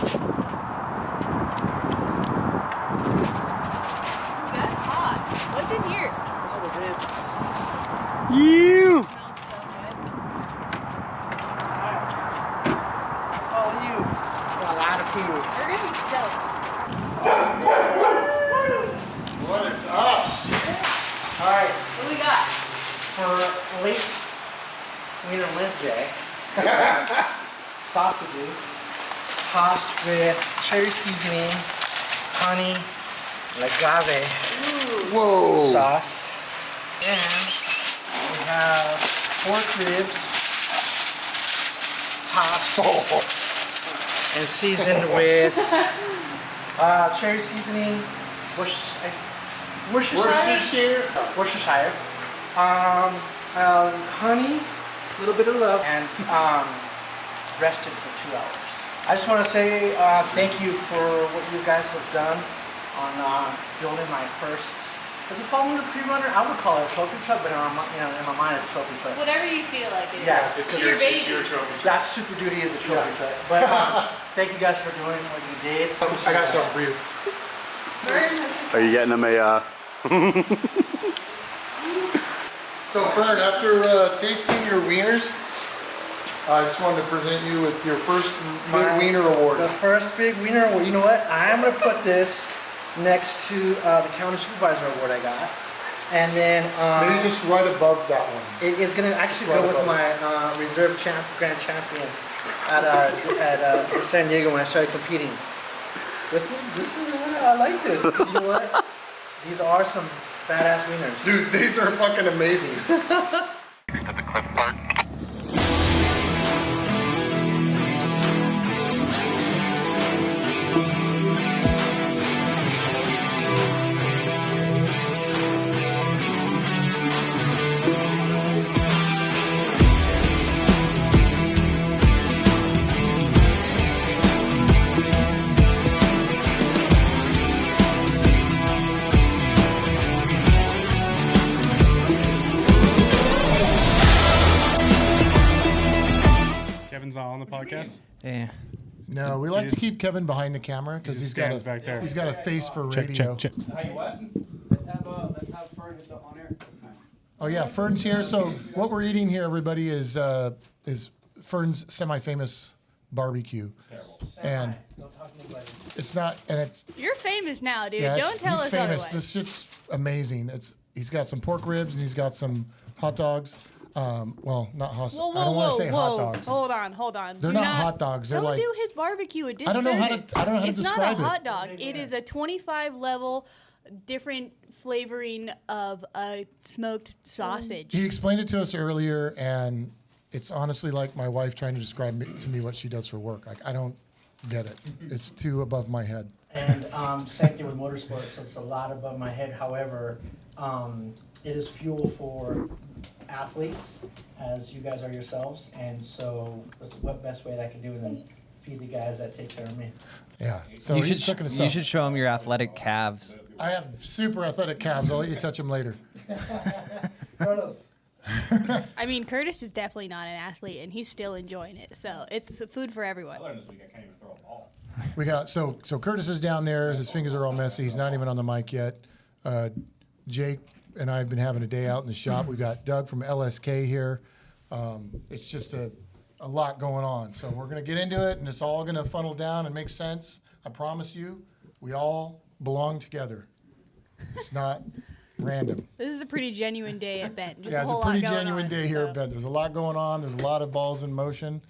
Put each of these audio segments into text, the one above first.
That's hot. What's in here? All the ribs. You! Smells so good. Alright. Follow you. Got a lot of food. They're gonna be stoked. What is up? Alright, What do we got? for late Wiener Wednesday, sausages tossed with cherry seasoning, honey, agave Whoa. sauce, and we have pork ribs tossed and seasoned with cherry seasoning, Worcestershire, honey, a little bit of love, and rested for 2 hours. I just want to say thank you for what you guys have done on building my first. Does it fall under pre-runner? I would call it a trophy truck, but in my mind it's a trophy truck. Whatever you feel like it is. Yes, It's your baby. It's your trophy. That Super Duty is a trophy truck. But thank you guys for doing what you did. I got something for you. Fern, Are you getting them a, So Fern, after tasting your wieners, I just wanted to present you with your first Big Wiener Award. The first Big Wiener Award. You know what? I am going to put this next to the County Supervisor Award I got. And then Maybe just right above that one. it is going to actually go with my reserve grand champion at San Diego when I started competing. This is I like this. You know what? These are some badass wieners. Dude, these are fucking amazing. Kevin's not on the podcast. Yeah. No, we like to keep Kevin behind the camera because He he's just got stands back there. he's got a face for Check, radio. check, check. Hey, what? Let's have Fern hit the on air this time. Oh yeah, Fern's here. So what we're eating here, everybody, is Fern's semi-famous barbecue, and it's not, and it's you're famous now, dude. yeah, Don't tell he's us famous. otherwise. This shit's amazing. He's got some pork ribs and he's got some hot dogs. Well, not hot. Whoa, I don't want to say hot whoa. dogs. Hold on. They're Do not hot dogs. They're don't like do his barbecue. It I don't know how to It's describe it. not a hot dog. It is a 25 level different flavoring of a smoked sausage. He explained it to us earlier, and it's honestly like my wife trying to describe to me what she does for work. Like I don't get it. It's too above my head. And same thing with motorsports. So it's a lot above my head. However, it is fuel for athletes, as you guys are yourselves. And so, what best way that I can do than feed the guys that take care of me? Yeah. So You he's cooking us up. should show him your athletic calves. I have super athletic calves. I'll let you touch them later. I mean, Curtis is definitely not an athlete, and he's still enjoying it. So it's food for everyone. I learned this week I can't even throw a ball. We got so Curtis is down there. His fingers are all messy. He's not even on the mic yet. Jake and I have been having a day out in the shop. We got Doug from LSK here. It's just a lot going on. So we're gonna get into it, and it's all gonna funnel down and make sense. I promise you. We all belong together. It's not random. This is a pretty genuine day at Bent. Just Yeah, a it's whole a pretty lot going genuine on, day here so. at Bend. There's a lot going on. There's a lot of balls in motion.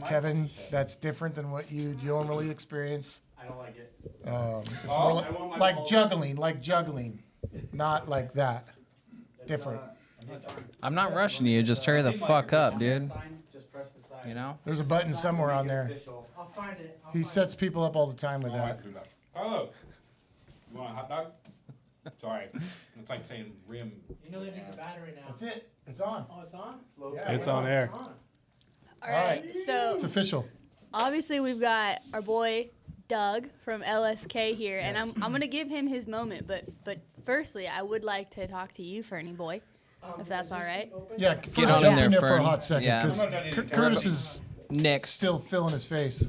Kevin, that's different than what you normally experience. I don't like it. It's more like juggling, not like that. Different. I'm not rushing you. Just hurry the fuck up, dude. Just press the side. You know? There's a button somewhere on there. I'll find it. He sets people up all the time with that. Hello. You want a hot dog? Sorry. It's like saying rim. You know there needs a battery now. That's it. It's on. Oh, it's on? Yeah, It's on air. All right. So It's official. obviously we've got our boy Doug from LSK here, and I'm gonna give him his moment. But firstly, I would like to talk to you, Fernie boy, if that's all right. Yeah, Get on jump in in there, there for a Fern. hot second Yeah. because Curtis is Next. still filling his face.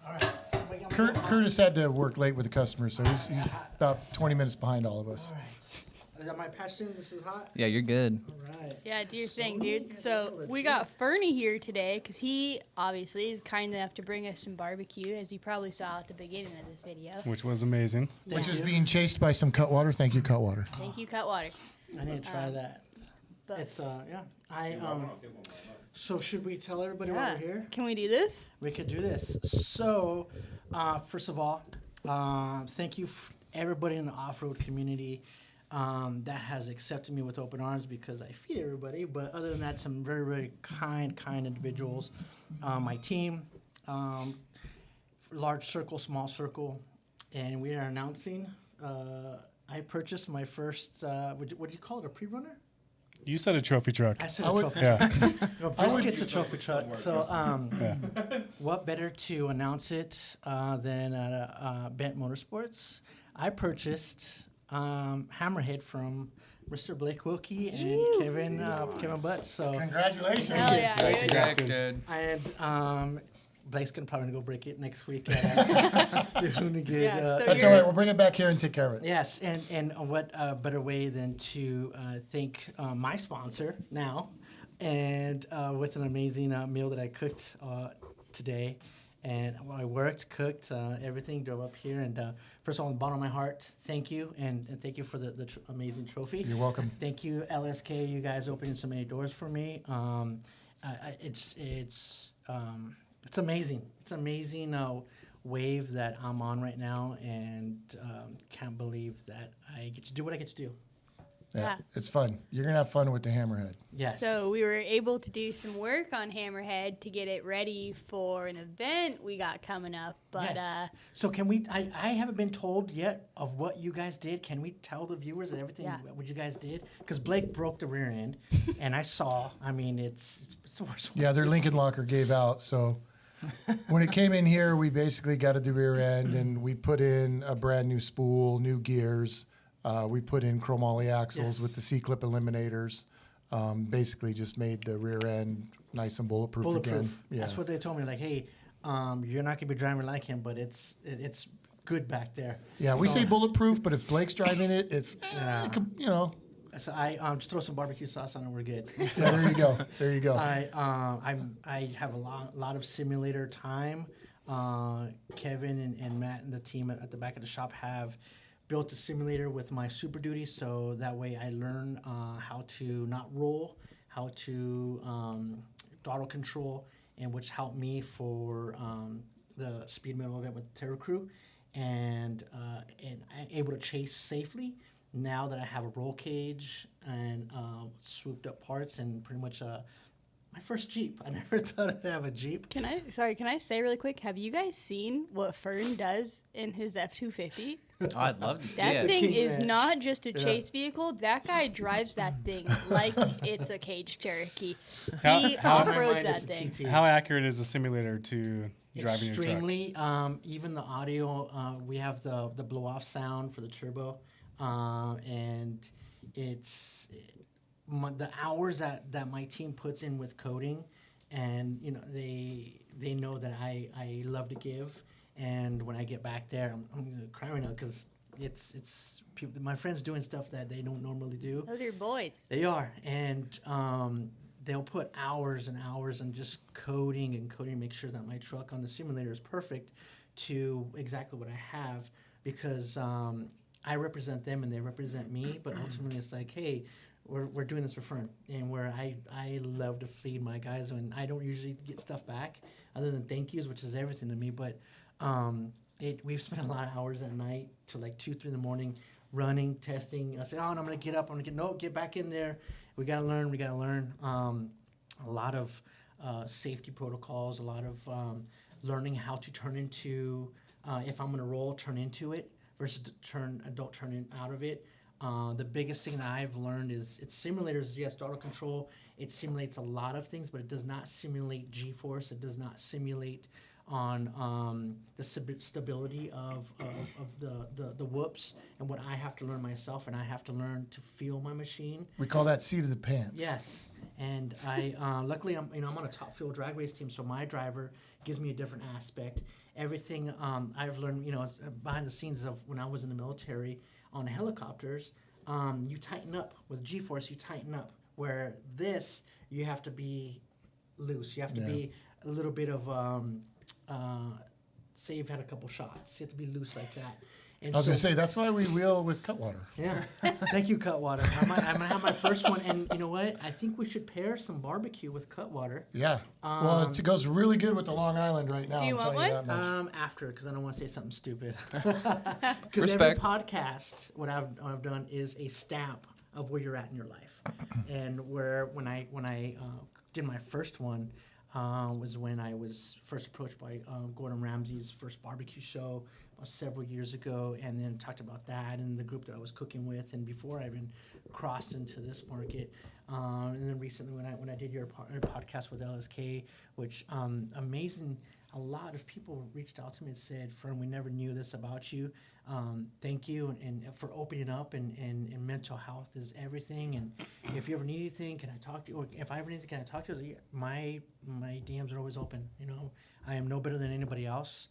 All right. So I got Curtis had to work late with the customer, so he's about 20 minutes behind all of us. All right. Is that my patch in? This is hot? Yeah, you're good. All right. Yeah, do your thing, dude. So we got Fernie here today because he obviously is kind enough to bring us some barbecue, as you probably saw at the beginning of this video. Which was amazing. Which is being chased by some Cutwater. Thank you, Cutwater. Thank you, Cutwater. I need to try that. But It's so should we tell everybody why we're here? Can we do this? We could do this. So, first of all, thank you everybody in the off-road community that has accepted me with open arms because I feed everybody. But other than that, some very, very kind individuals. My team, large circle, small circle, and we are announcing. I purchased my first. What do you call it? A pre-runner? You said a trophy truck. I said a trophy Yeah. truck. No, Brisket's a trophy truck. So, what better to announce it than at Bent Motorsports? I purchased Hammerhead from Mr. Blake Wilkey and Kevin Butts. So, Congratulations. Hell yeah, dude. Sick, dude. and Blake's gonna probably go break it next week at the HOONIGAN. Yeah, so That's all right. We'll bring it back here and take care of it. Yes, and what better way than to thank my sponsor now, and with an amazing meal that I cooked today. And I worked, cooked, everything, drove up here. And first of all, on the bottom of my heart, thank you. And thank you for the amazing trophy. You're welcome. Thank you, LSK. You guys opening so many doors for me. It's amazing. It's amazing wave that I'm on right now, and can't believe that I get to do what I get to do. Yeah. It's fun. You're going to have fun with the Hammerhead. Yes. So we were able to do some work on Hammerhead to get it ready for an event we got coming up. But yes. So can we? I haven't been told yet of what you guys did. Can we tell the viewers and everything what you guys did? Because Blake broke the rear end, and I saw. I mean, it's the worst. Yeah, their Lincoln locker gave out. So when it came in here, we basically got the rear end, and we put in a brand new spool, new gears. We put in chromoly axles with the C-clip eliminators. Basically just made the rear end nice and bulletproof again. Yeah. That's what they told me. Like, hey, you're not gonna be driving like him, but it's good back there. Yeah, we say bulletproof, but if Blake's driving it, it's you know. So I just throw some barbecue sauce on it. We're good. So there you go. There you go. I have a lot of simulator time. Kevin and Matt and the team at the back of the shop have built a simulator with my Super Duty, so that way I learn how to not roll, how to throttle control, and which helped me for the speed metal event with the Terror Crew, and I'm able to chase safely now that I have a roll cage and swooped up parts and pretty much my first Jeep. I never thought I'd have a Jeep. can I say really quick? Have you guys seen what Fern does in his F-250? Oh, I'd love to see That it. thing King is Ranch. not just a chase vehicle. That guy drives that thing like it's a cage Cherokee. He how- off-roads Mind that it's a thing. TT. How accurate is a simulator to driving your truck? Extremely. Even the audio, we have the blow-off sound for the turbo, and it's the hours that my team puts in with coding, and you know they know that I love to give, and when I get back there, I'm gonna cry right now because it's people, my friends doing stuff that they don't normally do. Those are your boys. They are, and they'll put hours and hours on just coding, make sure that my truck on the simulator is perfect to exactly what I have, because I represent them and they represent me, but ultimately it's like, hey, we're doing this for fun, and where I love to feed my guys, and I don't usually get stuff back other than thank yous, which is everything to me, but we've spent a lot of hours at night till like 2-3 in the morning running, testing. I said, oh, and I'm gonna get up. Get back in there. We gotta learn. A lot of safety protocols. A lot of learning how to turn into. If I'm gonna roll, turn into it versus don't turn in out of it. The biggest thing that I've learned is it's simulators. Yes, throttle control. It simulates a lot of things, but it does not simulate G-force. It does not simulate on the stability of the whoops and what I have to learn myself, and I have to learn to feel my machine. We call that seat of the pants. Yes, and I luckily I'm on a top fuel drag race team, so my driver gives me a different aspect. Everything I've learned, behind the scenes of when I was in the military on helicopters, you tighten up with G-force. You tighten up. Where this, you have to be loose. You have to be a little bit of say you've had a couple shots. You have to be loose like that. And I was going to say, that's why we wheel with Cutwater. Yeah. Thank you, Cutwater. I'm going to have my first one. And you know what? I think we should pair some barbecue with Cutwater. Yeah. Well, it goes really good with the Long Island right now. Do you want one? After, because I don't want to say something stupid. Because every Respect. podcast, what I've done is a stamp of where you're at in your life. And where when I did my first one was when I was first approached by Gordon Ramsay's first barbecue show several years ago, and then talked about that and the group that I was cooking with, and before I even crossed into this market, and then recently when I did your podcast with LSK, which amazing, a lot of people reached out to me and said, "Fern, we never knew this about you. Thank you and for opening up, and mental health is everything. And if you ever need anything, can I talk to you? Or if I ever need anything, can I talk to you?" My DMs are always open. I am no better than anybody else.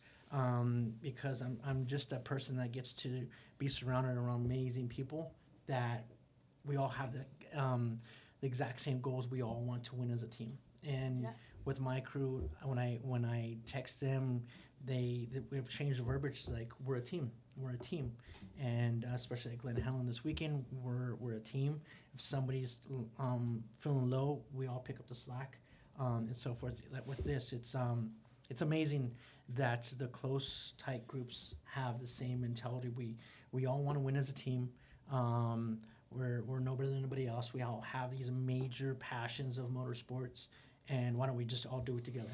Because I'm just a person that gets to be surrounded around amazing people that we all have the exact same goals. We all want to win as a team. And with my crew, when I text them, we have changed the verbiage. It's like we're a team. We're a team, and especially at Glen Helen this weekend, we're a team. If somebody's feeling low, we all pick up the slack, and so forth. Like with this, it's amazing that the close, tight groups have the same mentality. We all want to win as a team. We're no better than anybody else. We all have these major passions of motorsports, and why don't we just all do it together?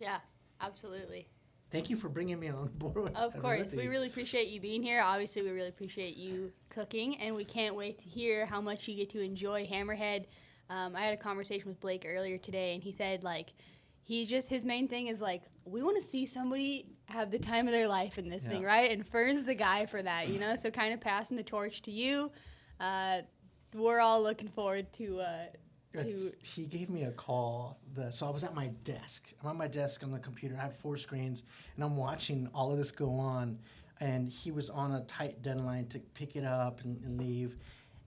Yeah, absolutely. Thank you for bringing me on board. Of course. We really appreciate you being here. Obviously, we really appreciate you cooking, and we can't wait to hear how much you get to enjoy Hammerhead. I had a conversation with Blake earlier today, and he said, his main thing is, we want to see somebody have the time of their life in this thing, right? And Fern's the guy for that, so kind of passing the torch to you. We're all looking forward to He gave me a call. So I was at my desk. I'm on my desk on the computer. I had 4 screens, and I'm watching all of this go on. And he was on a tight deadline to pick it up and leave.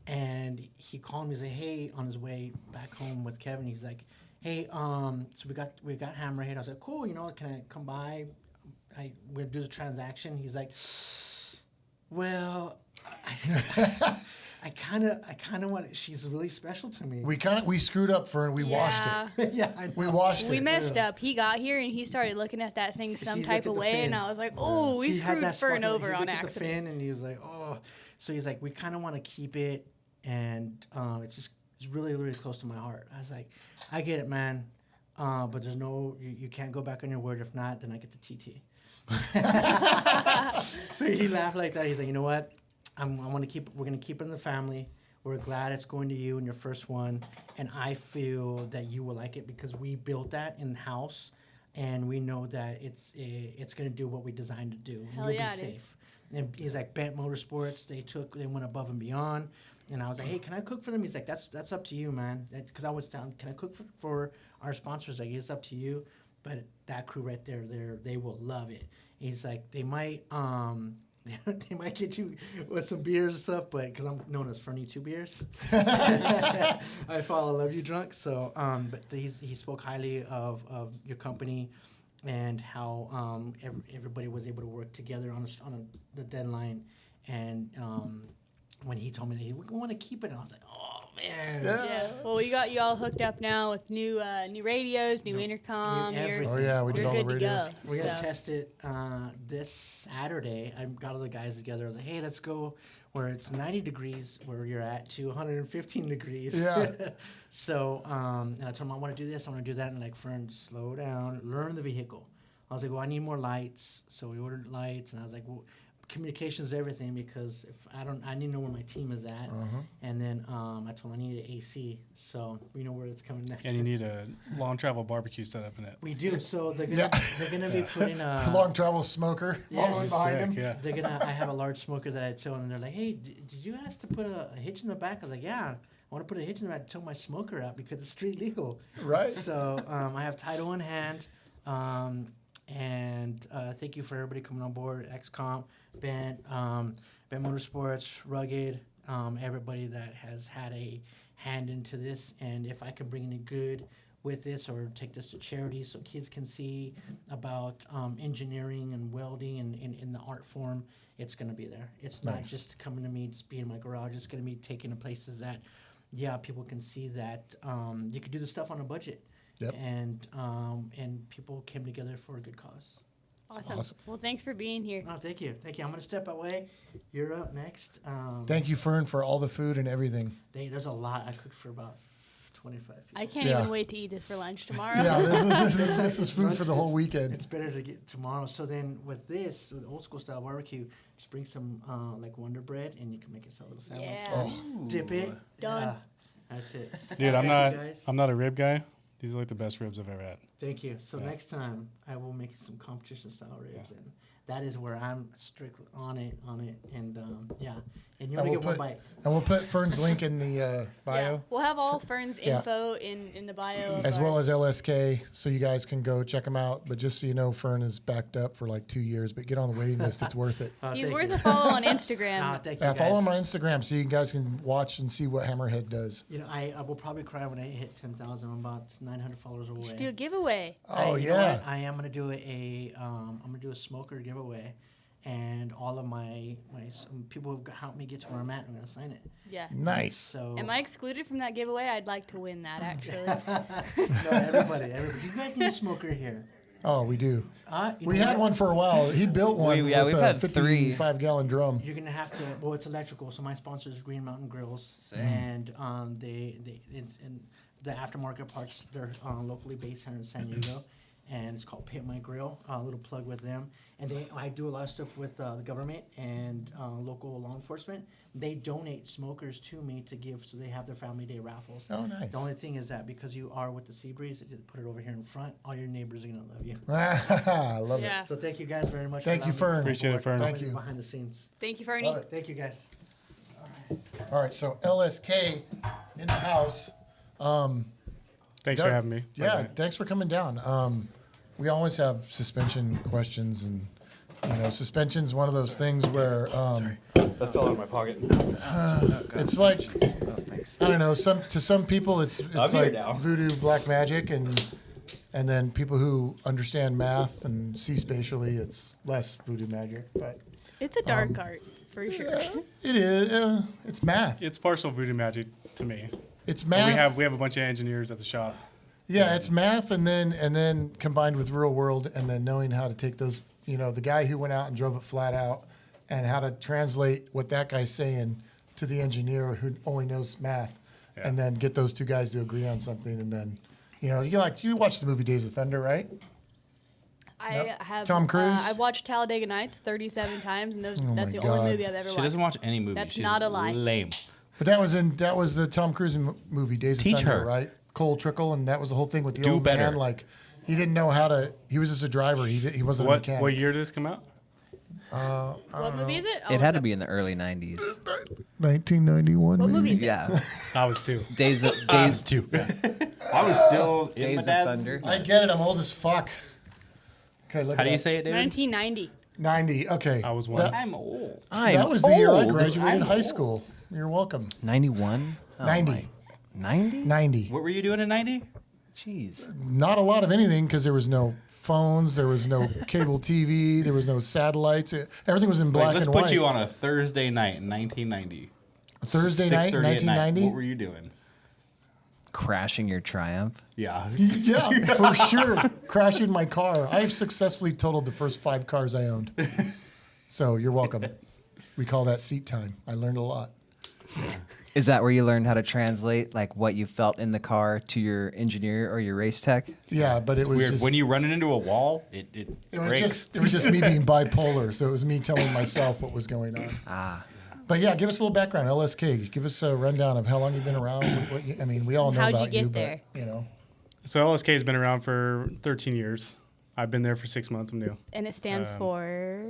And he called me and said, "Hey," on his way back home with Kevin. He's like, "Hey, so we got Hammerhead." I was like, "Cool, can I come by? We'll do the transaction." He's like, "Well, I kind of want it. She's really special to me." We screwed up, Fern. We washed it. Yeah, I know. We washed it. We messed up. He got here and he started looking at that thing some type of way, and I was like, "Oh, we screwed Fern over on accident." He looked at the fin and he was like, "Oh," so he's like, "We kind of want to keep it, and it's really, really close to my heart." I was like, "I get it, man, but there's you can't go back on your word. If not, then I get the TT." So he laughed like that. He's like, "You know what? We're gonna keep it in the family. We're glad it's going to you in your first one, and I feel that you will like it because we built that in house, and we know that it's gonna do what we designed to do. And Hell you'll yeah, be it safe." is. And he's like, Bent Motorsports, they went above and beyond, and I was like, "Hey, can I cook for them?" He's like, "That's up to you, man." Because I was down, "Can I cook for our sponsors?" Like, "It's up to you." But that crew right there, they will love it. He's like, they might get you with some beers and stuff, but because I'm known as Fernie 2 beers, I fall love you drunk. So, but he spoke highly of your company and how everybody was able to work together on the deadline. And when he told me that he want to keep it, I was like, "Oh man!" Yeah. Well, we got you all hooked up now with new radios, new intercom. everything. Oh, yeah, we did all the You're good to radios. go. We're gonna So. test it this Saturday. I got all the guys together. I was like, "Hey, let's go where it's 90 degrees where you're at to 115 degrees." Yeah. So, and I told him I want to do this, I want to do that, and like, "Fern, slow down, learn the vehicle." I was like, "Well, I need more lights," so we ordered lights, and I was like, "Well, communication is everything, because if I need to know where my team is at, and then I told him I needed AC, so we know where it's coming next. And you need a long travel barbecue set up in it. We do. So they're gonna be putting a Long travel smoker following behind him. Yeah. They're gonna. I have a large smoker that I tell, and they're like, "Hey, did you ask to put a hitch in the back?" I was like, "Yeah, I want to put a hitch in the back to tow my smoker out because it's street legal." Right. So I have title in hand, and thank you for everybody coming on board. XComp, Ben Motorsports, Rugged, everybody that has had a hand into this, and if I can bring any good with this or take this to charity so kids can see about engineering and welding and in the art form, it's going to be there. It's not just coming to me, just being in my garage. It's going to be taken to places that, people can see that you could do this stuff on a budget. Yep. And people came together for a good cause. Awesome. Well, thanks for being here. Oh, thank you. I'm going to step away. You're up next. Thank you, Fern, for all the food and everything. There's a lot. I cooked for about 25 people. I can't even wait to eat this for lunch tomorrow. Yeah, this is food for the whole weekend. It's better to get tomorrow. So then with this, with old school style barbecue, just bring some like Wonder Bread, and you can make yourself a little sandwich. Yeah. Dip it. Done. Yeah, that's it. Dude, Thank you, guys. I'm not a rib guy. These are like the best ribs I've ever had. Thank you. So next time I will make you some competition style ribs, and that is where I'm strictly on it, and and you only get one bite. And we'll put Fern's link in the bio. Yeah. We'll have all Fern's info in the bio. of As our- well as LSK, so you guys can go check them out. But just so you know, Fern is backed up for like 2 years, but get on the waiting list. It's worth it. He's Thank worth you. a follow on Instagram. Thank you, Yeah, guys. follow him on Instagram so you guys can watch and see what Hammerhead does. You know, I will probably cry when I hit 10,000. I'm about 900 followers away. Just do a giveaway. Oh, You know yeah. what? I am gonna do I'm gonna do a smoker giveaway, and all of my some people who've helped me get to where I'm at, I'm gonna sign it. Yeah. Nice. So Am I excluded from that giveaway? I'd like to win that actually. no, everybody. You guys need a smoker here. Oh, we do. You We know had what? one for a while. He built one yeah, with we've a had three. 55-gallon drum. You're gonna have to. Well, it's electrical, so my sponsor is Green Mountain Grills, and it's in the aftermarket parts. They're locally based here in San Diego, and it's called Pit My Grill. A little plug with them, and I do a lot of stuff with the government and local law enforcement. They donate smokers to me to give, so they have their family day raffles. Oh, nice. The only thing is that because you are with the Seabreeze, they did put it over here in front. All your neighbors are gonna love you. I love it. Yeah. So thank you guys very much. Thank for you, allowing me to Fern. Appreciate come it, Fern. aboard. Thank you. Behind the scenes. Thank you, Fernie. Love it. Thank you guys. All right, so LSK in the house. Thanks Doug, for having me. Yeah, thanks for coming down. We always have suspension questions, and suspension's one of those things where That fell out of my pocket. it's like thanks. I don't know. To some people, it's I'm here like now. voodoo black magic, and then people who understand math and see spatially, it's less voodoo magic. But It's a dark art for sure. it is. It's math. It's partial voodoo magic to me. It's But math. we have a bunch of engineers at the shop. Yeah, it's math, and then combined with real world, and then knowing how to take those. The guy who went out and drove it flat out, and how to translate what that guy's saying to the engineer who only knows math, Yeah. and then get those two guys to agree on something, and then, you watch the movie Days of Thunder, right? I Yep. have Tom Cruise? I've watched Talladega Nights 37 times, and that's my the God. only movie I've ever She watched. doesn't watch any movies. That's She's not a lie. Lame. But that was the Tom Cruise movie Days of Teach Thunder, her. right? Cole Trickle, and that was the whole thing with the Do old better. man. Like, he didn't know how to. He was just a driver. He wasn't a mechanic. What year did this come out? What movie is it? It had to be in the early 90s. 1991. What maybe? movie is it? Yeah. I was two. Days of Too. I was still in my Days of dad's. Thunder. I get it. I'm old as fuck. Okay, look. How do it you up. say it, David? 1990. 90. Okay. I was one. That, I'm old. that was the year I old. graduated I'm high old. school. You're welcome. 91? 90. 90? 90. What were you doing in '90? Jeez. Not a lot of anything because there was no phones, there was no cable TV, there was no satellites. Everything was in black Let's and put white. you on a Thursday night in 1990. Thursday night, 6:30 at night. 1990. What were you doing? Crashing your Triumph? Yeah. Yeah, for sure. Crashing my car. I've successfully totaled the first 5 cars I owned. So you're welcome. We call that seat time. I learned a lot. Is that where you learned how to translate like what you felt in the car to your engineer or your race tech? Yeah, but it was Weird. just When you run it into a wall, it breaks. it was just me being bipolar. So it was me telling myself what was going on. Ah. But yeah, give us a little background, LSK. Give us a rundown of how long you've been around. I mean, we all know How'd you about get but there? you know, So LSK has been around for 13 years. I've been there for 6 months. I'm new. And it stands for.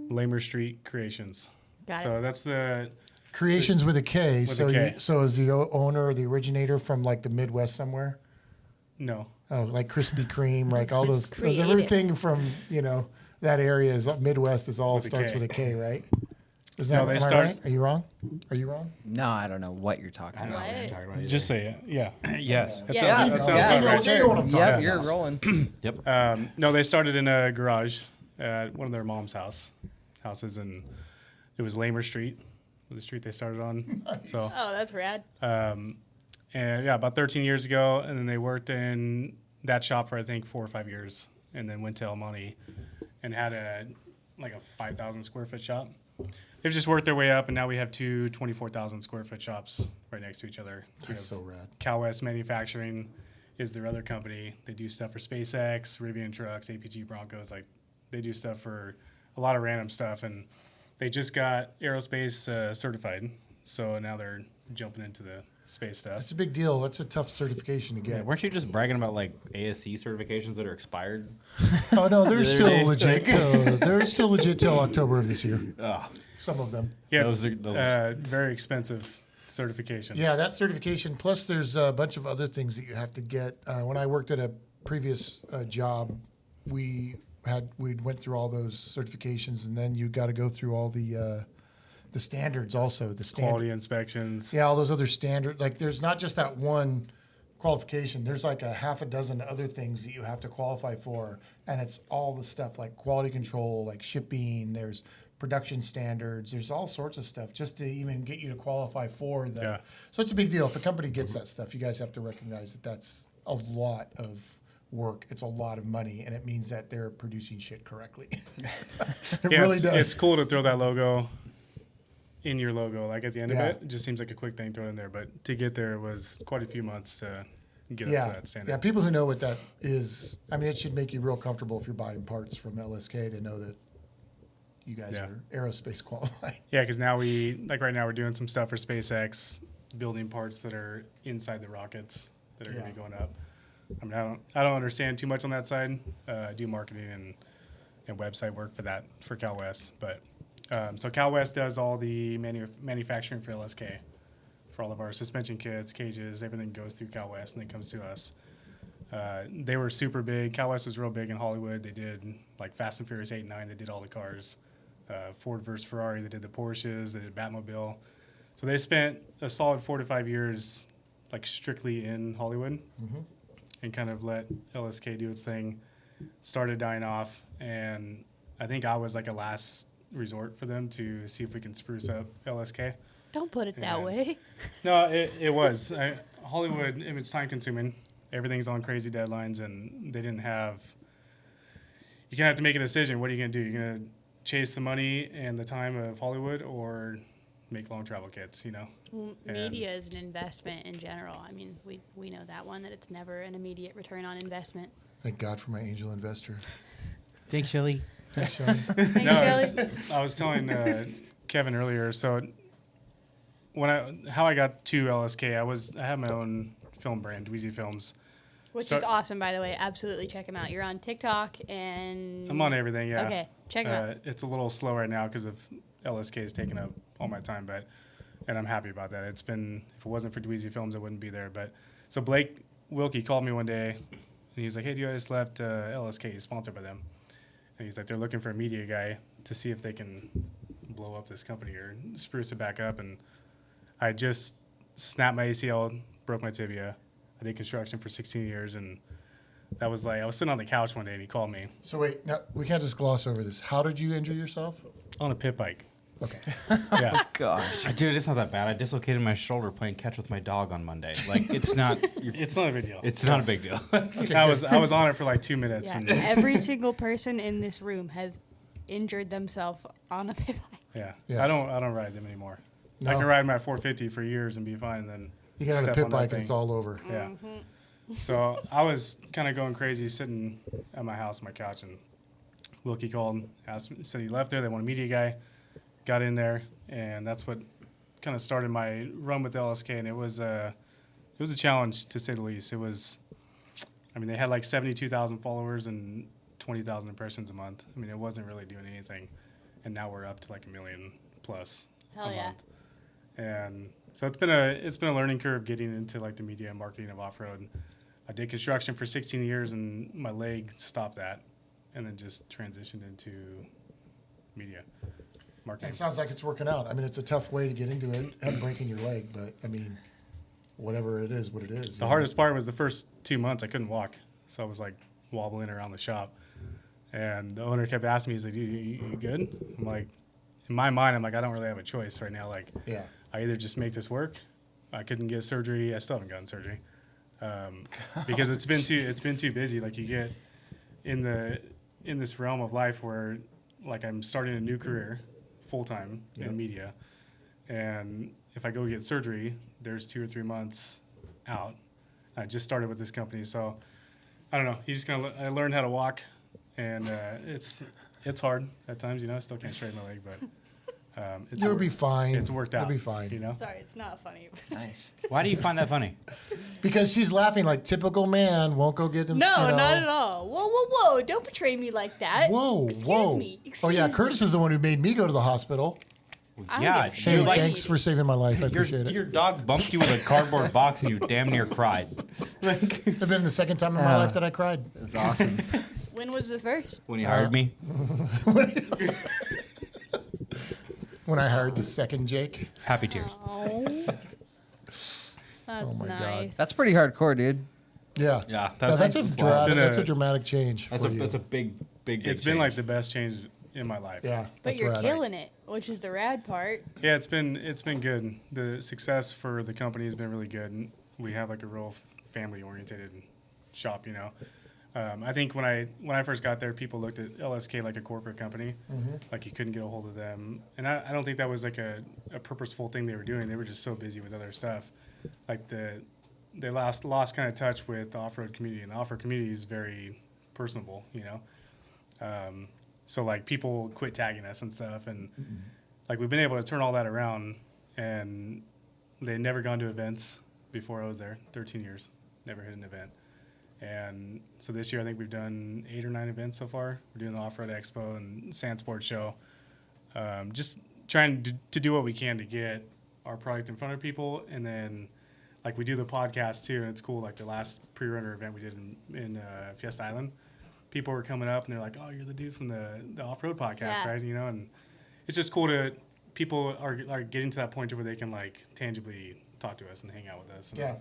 Lamer Street Creations. Got So it. that's the Creations with a K. With So a K. so is the owner or the originator from like the Midwest somewhere? no. Oh, like Krispy Kreme, like all just those creative. everything from that area is Midwest is all With a starts K. with a K, right? Is No, that they am I start- right? Are you wrong? Are you wrong? No, I don't know what you're talking I don't know about. what you're talking about either. Just say it. Yeah. Yes. That Yeah. sounds, that sounds Yeah. about right. You know what I'm talking Yep, about. you're rolling. Yep. No, they started in a garage at one of their mom's houses, and it was Lamer Street, the street they started on. So, Oh, that's rad. and yeah, about 13 years ago, and then they worked in that shop for I think 4 or 5 years, and then went to El Monte and had a 5,000 square foot shop. They've just worked their way up, and now we have two 24,000 square foot shops right next to each other. We That's have so rad. Cal West Manufacturing is their other company. They do stuff for SpaceX, Rivian trucks, APG Broncos. Like they do stuff for a lot of random stuff, and they just got aerospace certified. So now they're jumping into the space stuff. That's a big deal. That's a tough certification to Yeah, get. weren't you just bragging about like ASC certifications that are expired? Oh no, they're The other still day, legit. They're still legit till October of this year. Oh, Some of them. Yeah, Those it's are- very expensive certification. Yeah, that certification. Plus, there's a bunch of other things that you have to get. When I worked at a previous job, we went through all those certifications, and then you got to go through all the standards also. The Quality inspections. Yeah, all those other standards. Like, there's not just that one qualification. There's like a half a dozen other things that you have to qualify for, and it's all the stuff like quality control, like shipping. There's production standards. There's all sorts of stuff just to even get you to qualify for the. Yeah. So it's a big deal. If a company gets that stuff, you guys have to recognize that that's a lot of work. It's a lot of money, and it means that they're producing shit correctly. It Yeah, really it's, does. it's cool to throw that logo in your logo, like at the end Yeah. of it. It just seems like a quick thing to throw in there, but to get there was quite a few months to get up to that standard. Yeah, people who know what that is, I mean, it should make you real comfortable if you're buying parts from LSK to know that you guys Yeah. are aerospace qualified. Yeah, because now right now we're doing some stuff for SpaceX, building parts that are inside the rockets that are going to Yeah. be going up. I mean, I don't understand too much on that side. I do marketing and website work for Cal West, but so Cal West does all the manufacturing for LSK, for all of our suspension kits, cages, everything goes through Cal West and then comes to us. They were super big. Cal West was real big in Hollywood. They did like Fast and Furious 8 and 9. They did all the cars. Ford versus Ferrari. They did the Porsches. They did Batmobile. So they spent a solid 4 to 5 years like strictly in Hollywood and kind of let LSK do its thing. Started dying off, and I think I was like a last resort for them to see if we can spruce up LSK. Don't put it that Yeah. way. No, it was. Hollywood, it's time consuming. Everything's on crazy deadlines, and they didn't have. You kind of have to make a decision. What are you going to do? You're going to chase the money and the time of Hollywood, or make long travel kits, you know? Well, And- media is an investment in general. I mean, we know that one, that it's never an immediate return on investment. Thank God for my angel investor. thanks, Shelly. Thanks, Sean. Thanks, No, Shelley. I was telling Kevin earlier. So how I got to LSK, I had my own film brand, Dweezy Films. Which Start- is awesome, by the way. Absolutely check him out. You're on TikTok and... I'm on everything, yeah. Okay, check him out. It's a little slow right now because of LSK is taking up all my time, and I'm happy about that. If it wasn't for Dweezy Films, I wouldn't be there. But so Blake Wilkey called me one day, and he was like, "Hey, I just left LSK, sponsored by them." And he's like, "They're looking for a media guy to see if they can blow up this company or spruce it back up." And I just snapped my ACL, broke my tibia. I did construction for 16 years, and that was like, I was sitting on the couch one day, and he called me So wait, no, we can't just gloss over this. How did you injure yourself? on a pit bike. Okay. Yeah. Gosh. Dude, it's not that bad. I dislocated my shoulder playing catch with my dog on Monday. Like, it's not. It's not a big deal. It's not a big deal. I was on it for like 2 minutes. Yeah, And every single person in this room has injured themselves on a pit bike. yeah. Yes. I don't ride them anymore. I can ride my 450 for years and be fine, and then You get on a step pit on that bike and it's thing. all over. Yeah. So I was kind of going crazy sitting at my house, my couch, and Wilkey called, said he left there. They want a media guy. Got in there, and that's what kind of started my run with LSK. And it was a challenge, to say the least. It was, I mean, they had like 72,000 followers and 20,000 impressions a month. I mean, it wasn't really doing anything. And now we're up to like 1 million plus Hell a yeah. month. And so it's been a learning curve getting into like the media and marketing of off-road. I did construction for 16 years, and my leg stopped that, and then just transitioned into media marketing. It sounds like it's working out. I mean, it's a tough way to get into it, and breaking your leg, but I mean, whatever it is, what it is. The hardest part was the first 2 months I couldn't walk, so I was like wobbling around the shop, and the owner kept asking me, he's like, you good? I'm like, in my mind, I'm like, I don't really have a choice right now. Like, Yeah. I either just make this work. I couldn't get surgery. I still haven't gotten surgery because it's been too busy. Like, you get in this realm of life where, like, I'm starting a new career full time in media, and if I go get surgery, there's 2 or 3 months out. I just started with this company, so I don't know. I learned how to walk, and it's hard at times. You know, I still can't straighten my leg, but. You'll be fine. It's worked out. You'll be fine. You know. Sorry, it's not funny. Nice. Why do you find that funny? Because she's laughing like typical man won't go get him. No, you know. not at all. Whoa, whoa, whoa! Don't betray me like that. Whoa, Excuse whoa. me. Oh yeah, Excuse Curtis me. is the one who made me go to the hospital. I don't Yeah, give a Hey, You're like- thanks for saving my life. I appreciate it. Your dog bumped you with a cardboard box and you damn near cried. Like, It's been the second time in my life that I cried. That's awesome. When was the first? when you hired me, When I hired the second Jake. happy tears. Oh, that's Oh my God. nice. That's pretty hardcore, dude. Yeah. Yeah, That's a been that's a- a dramatic change for you. that's a big It's been like the best change in my life. Yeah. But that's you're rad. killing it, which is the rad part. Yeah, it's been good. The success for the company has been really good. And we have like a real family oriented shop, you know. I think when I first got there, people looked at LSK like a corporate company, like you couldn't get a hold of them. And I don't think that was like a purposeful thing they were doing. They were just so busy with other stuff. Like they lost kind of touch with the off-road community, and the off-road community is very personable, you know. So like people quit tagging us and stuff, and like we've been able to turn all that around. And they'd never gone to events before I was there. 13 years, never hit an event. And so this year, I think we've done 8 or 9 events so far. We're doing the Off-Road Expo and Sand Sports Show. Just trying to do what we can to get our product in front of people. And then, like, we do the podcast, too, and it's cool. Like, the last pre-runner event we did in Fiesta Island, people were coming up, and they're like, oh, you're the dude from the Off-Road Podcast, Yeah. right? You know, and it's just cool to – people are getting to that point to where they can, like, tangibly talk to us and hang out with us. And, Yeah.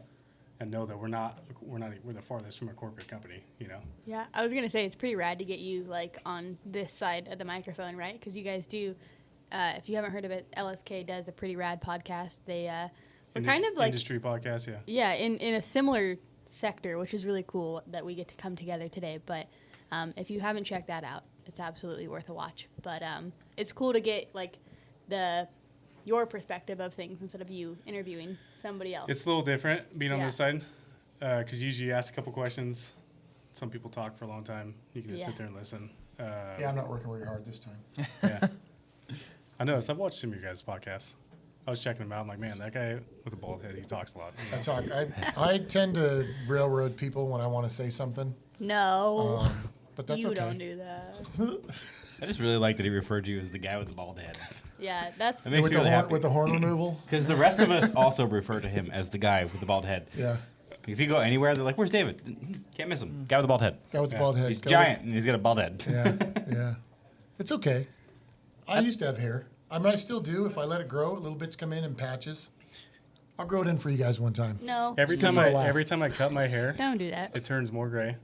and know that we're the farthest from a corporate company, you know. Yeah, I was gonna say it's pretty rad to get you like on this side of the microphone, right? Because you guys do. If you haven't heard of it, LSK does a pretty rad podcast. They we're kind of like industry podcast, yeah. yeah, in a similar sector, which is really cool that we get to come together today. But if you haven't checked that out, it's absolutely worth a watch. But it's cool to get like your perspective of things instead of you interviewing somebody else. It's a little different being on Yeah. this side because usually you ask a couple questions. Some people talk for a long time. You can just Yeah. sit there and listen. Yeah, I'm not working very hard this time. Yeah. I noticed. I've watched some of your guys' podcasts. I was checking them out. I'm like, man, that guy with the bald head, he talks a lot. You know? I tend to railroad people when I want to say something, no, but that's you okay. don't do that. I just really like that he referred to you as the guy with the bald head. Yeah, that's That makes With me the, really horn, happy. with the horn removal. Because the rest of us also refer to him as the guy with the bald head. Yeah. If you go anywhere, they're like, "Where's David?" Can't miss him. Guy with the bald head. Guy with the Yeah. bald head. He's Guy giant and he's got a bald head. With, yeah. It's okay. I used to have hair. I mean, I still do. If I let it grow, little bits come in patches. I'll grow it in for you guys one time. no. Every Just time for a laugh. every time I cut my hair, Don't do that. it turns more gray,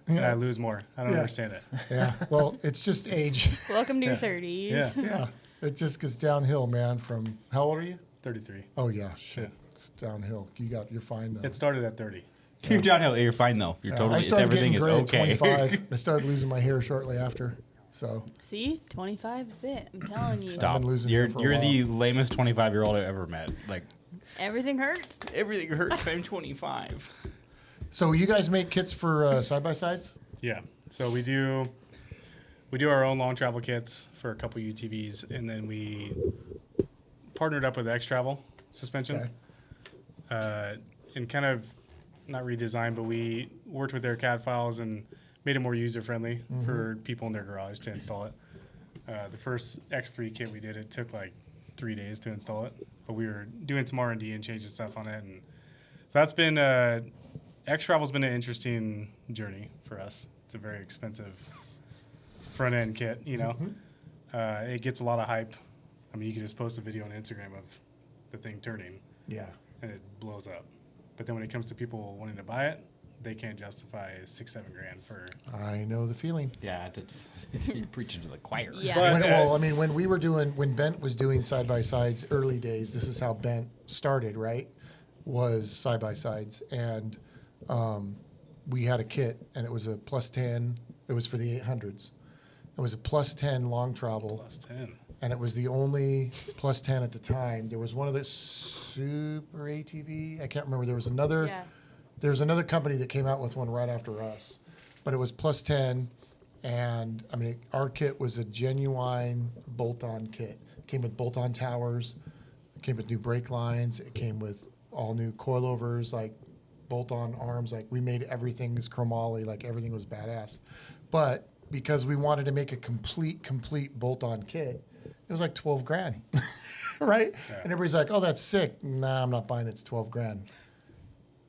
and I lose more. I don't Yeah. understand it. Yeah. Well, it's just age. Welcome to your 30s. Yeah, Yeah. It just gets downhill, man. From how old are you? 33. Oh yeah, shit. It's downhill. You're fine though. It started at 30. You're downhill. You're fine though. You're Yeah, totally. I It's started everything getting is gray okay. at 25. I started losing my hair shortly after. So See, 25 is it. I'm telling you. Stop. been losing You're here for a you're while. the lamest 25-year-old I ever met. Like Everything hurts. everything hurts. I'm 25. So you guys make kits for side by sides? Yeah. So we do our own long travel kits for a couple UTVs, and then we partnered up with X Travel Suspension, and kind of not redesigned, but we worked with their CAD files and made it more user friendly for people in their garage to install it. The first X3 kit we did, it took like 3 days to install it, but we were doing some R&D and changing stuff on it, and so that's been X Travel's been an interesting journey for us. It's a very expensive front end kit, you know. It gets a lot of hype. I mean, you can just post a video on Instagram of the thing turning, Yeah. and it blows up. But then when it comes to people wanting to buy it, they can't justify $6-7 grand for. I know the feeling. Yeah, you're preaching to the choir. Yeah. But, When Bent was doing side by sides early days, this is how Bent started, right? Was side by sides, and we had a kit, and it was a plus 10. It was for the 800s. It was a plus 10 long travel, Plus 10. and it was the only plus 10 at the time. There was one of the Super ATV. I can't remember. There was another. Yeah. There was another company that came out with one right after us, but it was plus 10, and I mean, our kit was a genuine bolt-on kit. It came with bolt-on towers, it came with new brake lines, it came with all new coilovers, like bolt-on arms, like we made everything as chromoly, like everything was badass. But because we wanted to make a complete bolt-on kit, it was like 12 grand, right? Yeah. And everybody's like, oh, that's sick. Nah, I'm not buying it, it's 12 grand.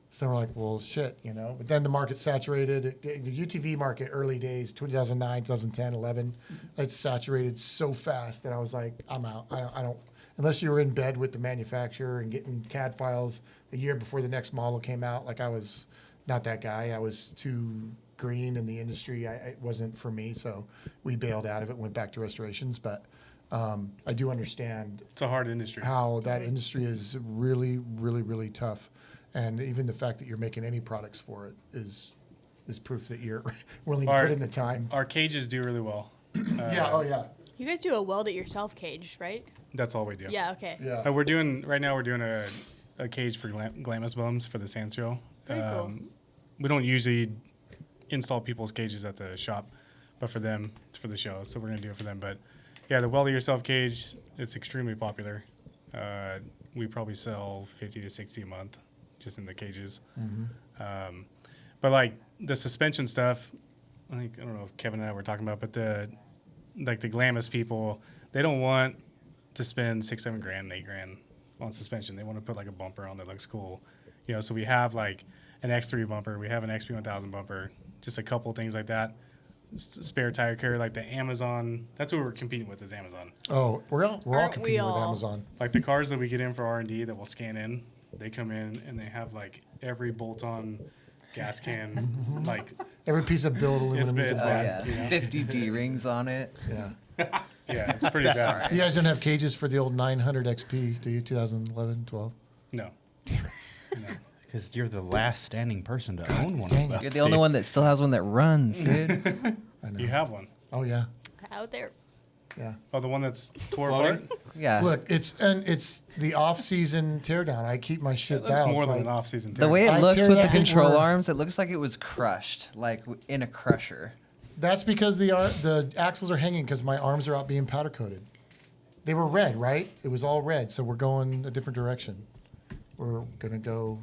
So we're like, well, shit, you know. But then the market saturated. The UTV market, early days, 2009, 2010, 11, it saturated so fast that I was like, I'm out. I don't, unless you were in bed with the manufacturer and getting CAD files a year before the next model came out. Like I was not that guy. I was too green in the industry. It wasn't for me. So we bailed out of it, went back to restorations. But I do understand It's a hard industry. how that industry is really, really, really tough. And even the fact that you're making any products for it is proof that you're willing to put in the time. Our cages do really well. Yeah, oh yeah. You guys do a weld it yourself cage, right? That's all we do. Yeah, okay. Yeah. We're doing a cage for Glamis bums for the sand show. Very cool. We don't usually install people's cages at the shop, but for them, it's for the show. So we're gonna do it for them. But yeah, the weld it yourself cage, it's extremely popular. We probably sell 50 to 60 a month just in the cages. But like the suspension stuff, I don't know if Kevin and I were talking about, but the Glamis people, they don't want to spend $6-7 grand, $8 grand on suspension. They want to put like a bumper on that looks cool, you know. So we have like an X3 bumper, we have an XP1000 bumper, just a couple things like that. Spare tire carrier, like the Amazon. That's what we're competing with, is Amazon. Oh, we're all Aren't competing we with all? Amazon. Like the cars that we get in for R&D that we'll scan in, they come in and they have like every bolt-on gas can, like Every piece of build it's aluminum you been can bad. buy. You know? 50 D rings on it. Yeah. Yeah, it's pretty bad. You guys don't have cages for the old 900 XP, do you? 2011, 12? No. Because you're the last standing person to own one dang of it. them. You're the only one that still has one that runs, dude. I know. You have one. Oh yeah, Out there. yeah. Oh, the one that's tore Floating? apart? Yeah. Look, it's the off-season teardown. I keep my shit It looks down. more It's than like- an off-season The way tear. it I looks tear with the that control over. arms, it looks like it was crushed, like in a crusher. That's because the axles are hanging because my arms are out being powder coated. They were red, right? It was all red, so we're going a different direction. We're gonna go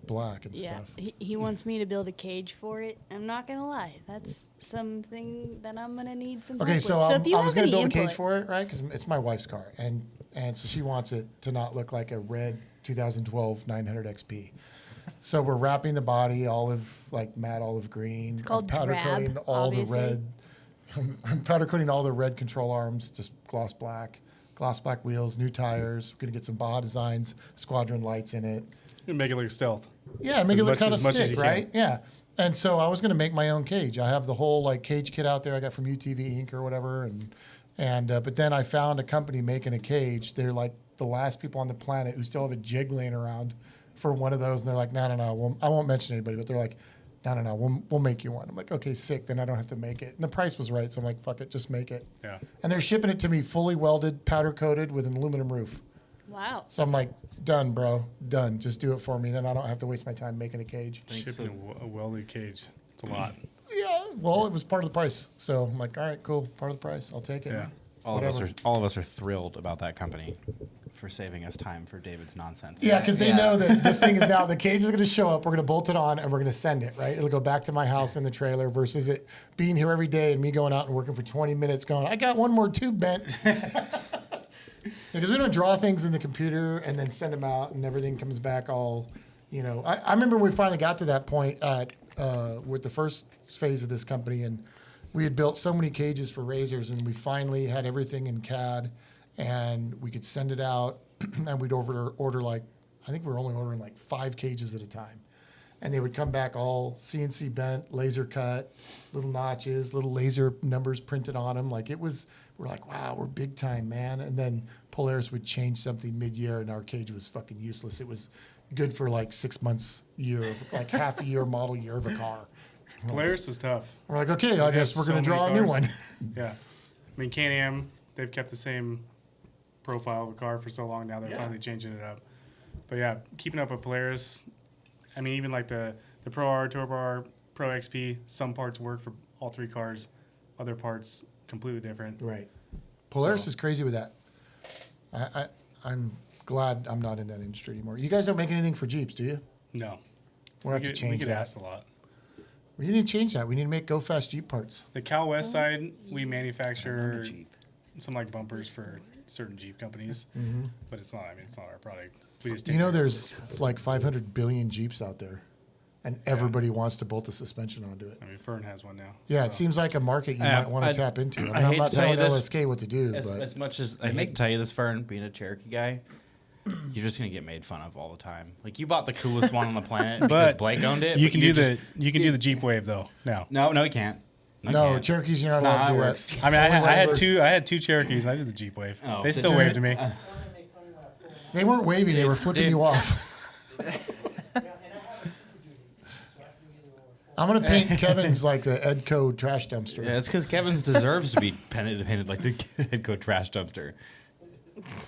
black and Yeah. stuff. He wants me to build a cage for it. I'm not going to lie. That's something that I'm going to need some Okay, help so with. If you I was have gonna any build a input, cage for it, right? Because it's my wife's car, and so she wants it to not look like a red 2012 900 XP. So we're wrapping the body matte olive green. It's called powder drab, coating all obviously. the red. I'm powder coating all the red control arms, just gloss black wheels, new tires. We're gonna get some Baja designs, squadron lights in it. You make it look stealth. Yeah, make As it look much- kind of as much as sick, you right? Yeah. And so I was going to make my own cage. I have the whole cage kit out there I got from UTV Inc. or whatever, but then I found a company making a cage. They're like the last people on the planet who still have a jig laying around for one of those, and they're like, no, I won't mention anybody, but they're like, no, we'll make you one. I'm like, okay, sick. Then I don't have to make it. And the price was right, so I'm like, fuck it, just make it. Yeah. And they're shipping it to me fully welded, powder coated with an aluminum roof. Wow. So I'm like, done, bro, done. Just do it for me. Then I don't have to waste my time making a cage. Shipping a welded cage. It's a lot. Yeah, well, it was part of the price. So I'm like, all right, cool, part of the price. I'll take it. Yeah. All of us are thrilled about that company for saving us time for David's nonsense. Yeah, because they know that this thing is now, the cage is going to show up, we're going to bolt it on, and we're going to send it, right? It'll go back to my house in the trailer versus it being here every day and me going out and working for 20 minutes going, I got one more tube bent. Because we don't draw things in the computer and then send them out and everything comes back all, I remember when we finally got to that point with the first phase of this company, and we had built so many cages for razors, and we finally had everything in CAD, and we could send it out, and we'd order like, I think we were only ordering like 5 cages at a time. And they would come back all CNC bent, laser cut, little notches, little laser numbers printed on them. Like we're like, wow, we're big time, man. And then Polaris would change something mid-year, and our cage was fucking useless. It was good for like 6 months, like half a year, model year of a car. Polaris is tough. We're like, okay, I guess we're going to draw a new one. Yeah. I mean, Can-Am, they've kept the same profile of a car for so long now. They're finally changing it up. But yeah, keeping up with Polaris, I mean, even like the Pro R, Turbo R, Pro XP, some parts work for all 3 cars. Other parts completely different. Right. Polaris is crazy with that. I'm glad I'm not in that industry anymore. You guys don't make anything for Jeeps, do you? No. We'll have to change we get that. asked a lot. We need to change that. We need to make Go Fast Jeep parts. The Cal West side, we manufacture some like bumpers for certain Jeep companies, but it's not. I mean, it's not our product. We just take There's like 500 billion Jeeps out there, and everybody wants to bolt a suspension onto it. I mean, Fern has one now. Yeah, it seems like a market you might want to tap into. I mean, I I'm hate not to tell you telling this, LSK what to do, but as much as I hate to tell you this, Fern, being a Cherokee guy, you're just gonna get made fun of all the time. Like you bought the coolest one on the planet because But Blake owned it. You but can do the Jeep Wave though now. No, he can't. no, Cherokees, you're not It's not allowed how to it do works. that. I mean, Only I had Wranglers. two Cherokees. And I did the Jeep Wave. Oh, They did still you? waved to me. They weren't waving; they were flipping Dude. you off. I'm gonna paint Kevin's like the Edco trash dumpster. Yeah, it's because Kevin's deserves to be painted like the Headco trash dumpster.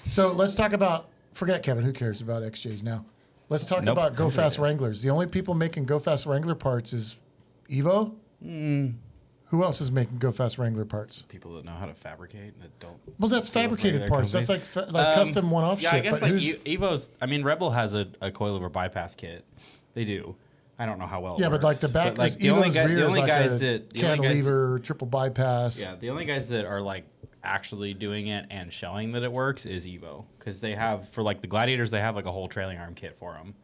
So let's talk about. Forget Kevin. Who cares about XJs now? Let's talk Nope. about Go Fast Wranglers. The only people making Go Fast Wrangler parts is Evo. Who else is making Go Fast Wrangler parts? People that know how to fabricate that don't. Well, that's deal with fabricated regular parts. That's companies. like custom one-off Yeah, shit. I guess but like who's, Evo's. I mean, Rebel has a coilover bypass kit. They do. I don't know how well. yeah, it but like works. the back, like Evo's rear is like a the only guys cantilever, triple bypass. Yeah, the only guys that are like actually doing it and showing that it works is Evo, because they have for like the Gladiators they have like a whole trailing arm kit for them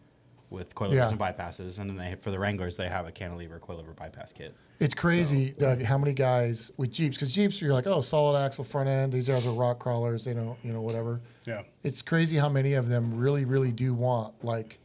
with coilovers Yeah. and bypasses, and then they for the Wranglers they have a cantilever coilover bypass kit. It's crazy how many guys with Jeeps, because Jeeps, you're like, oh, solid axle front end. These guys are rock crawlers. They don't, whatever. Yeah. It's crazy how many of them really, really do want like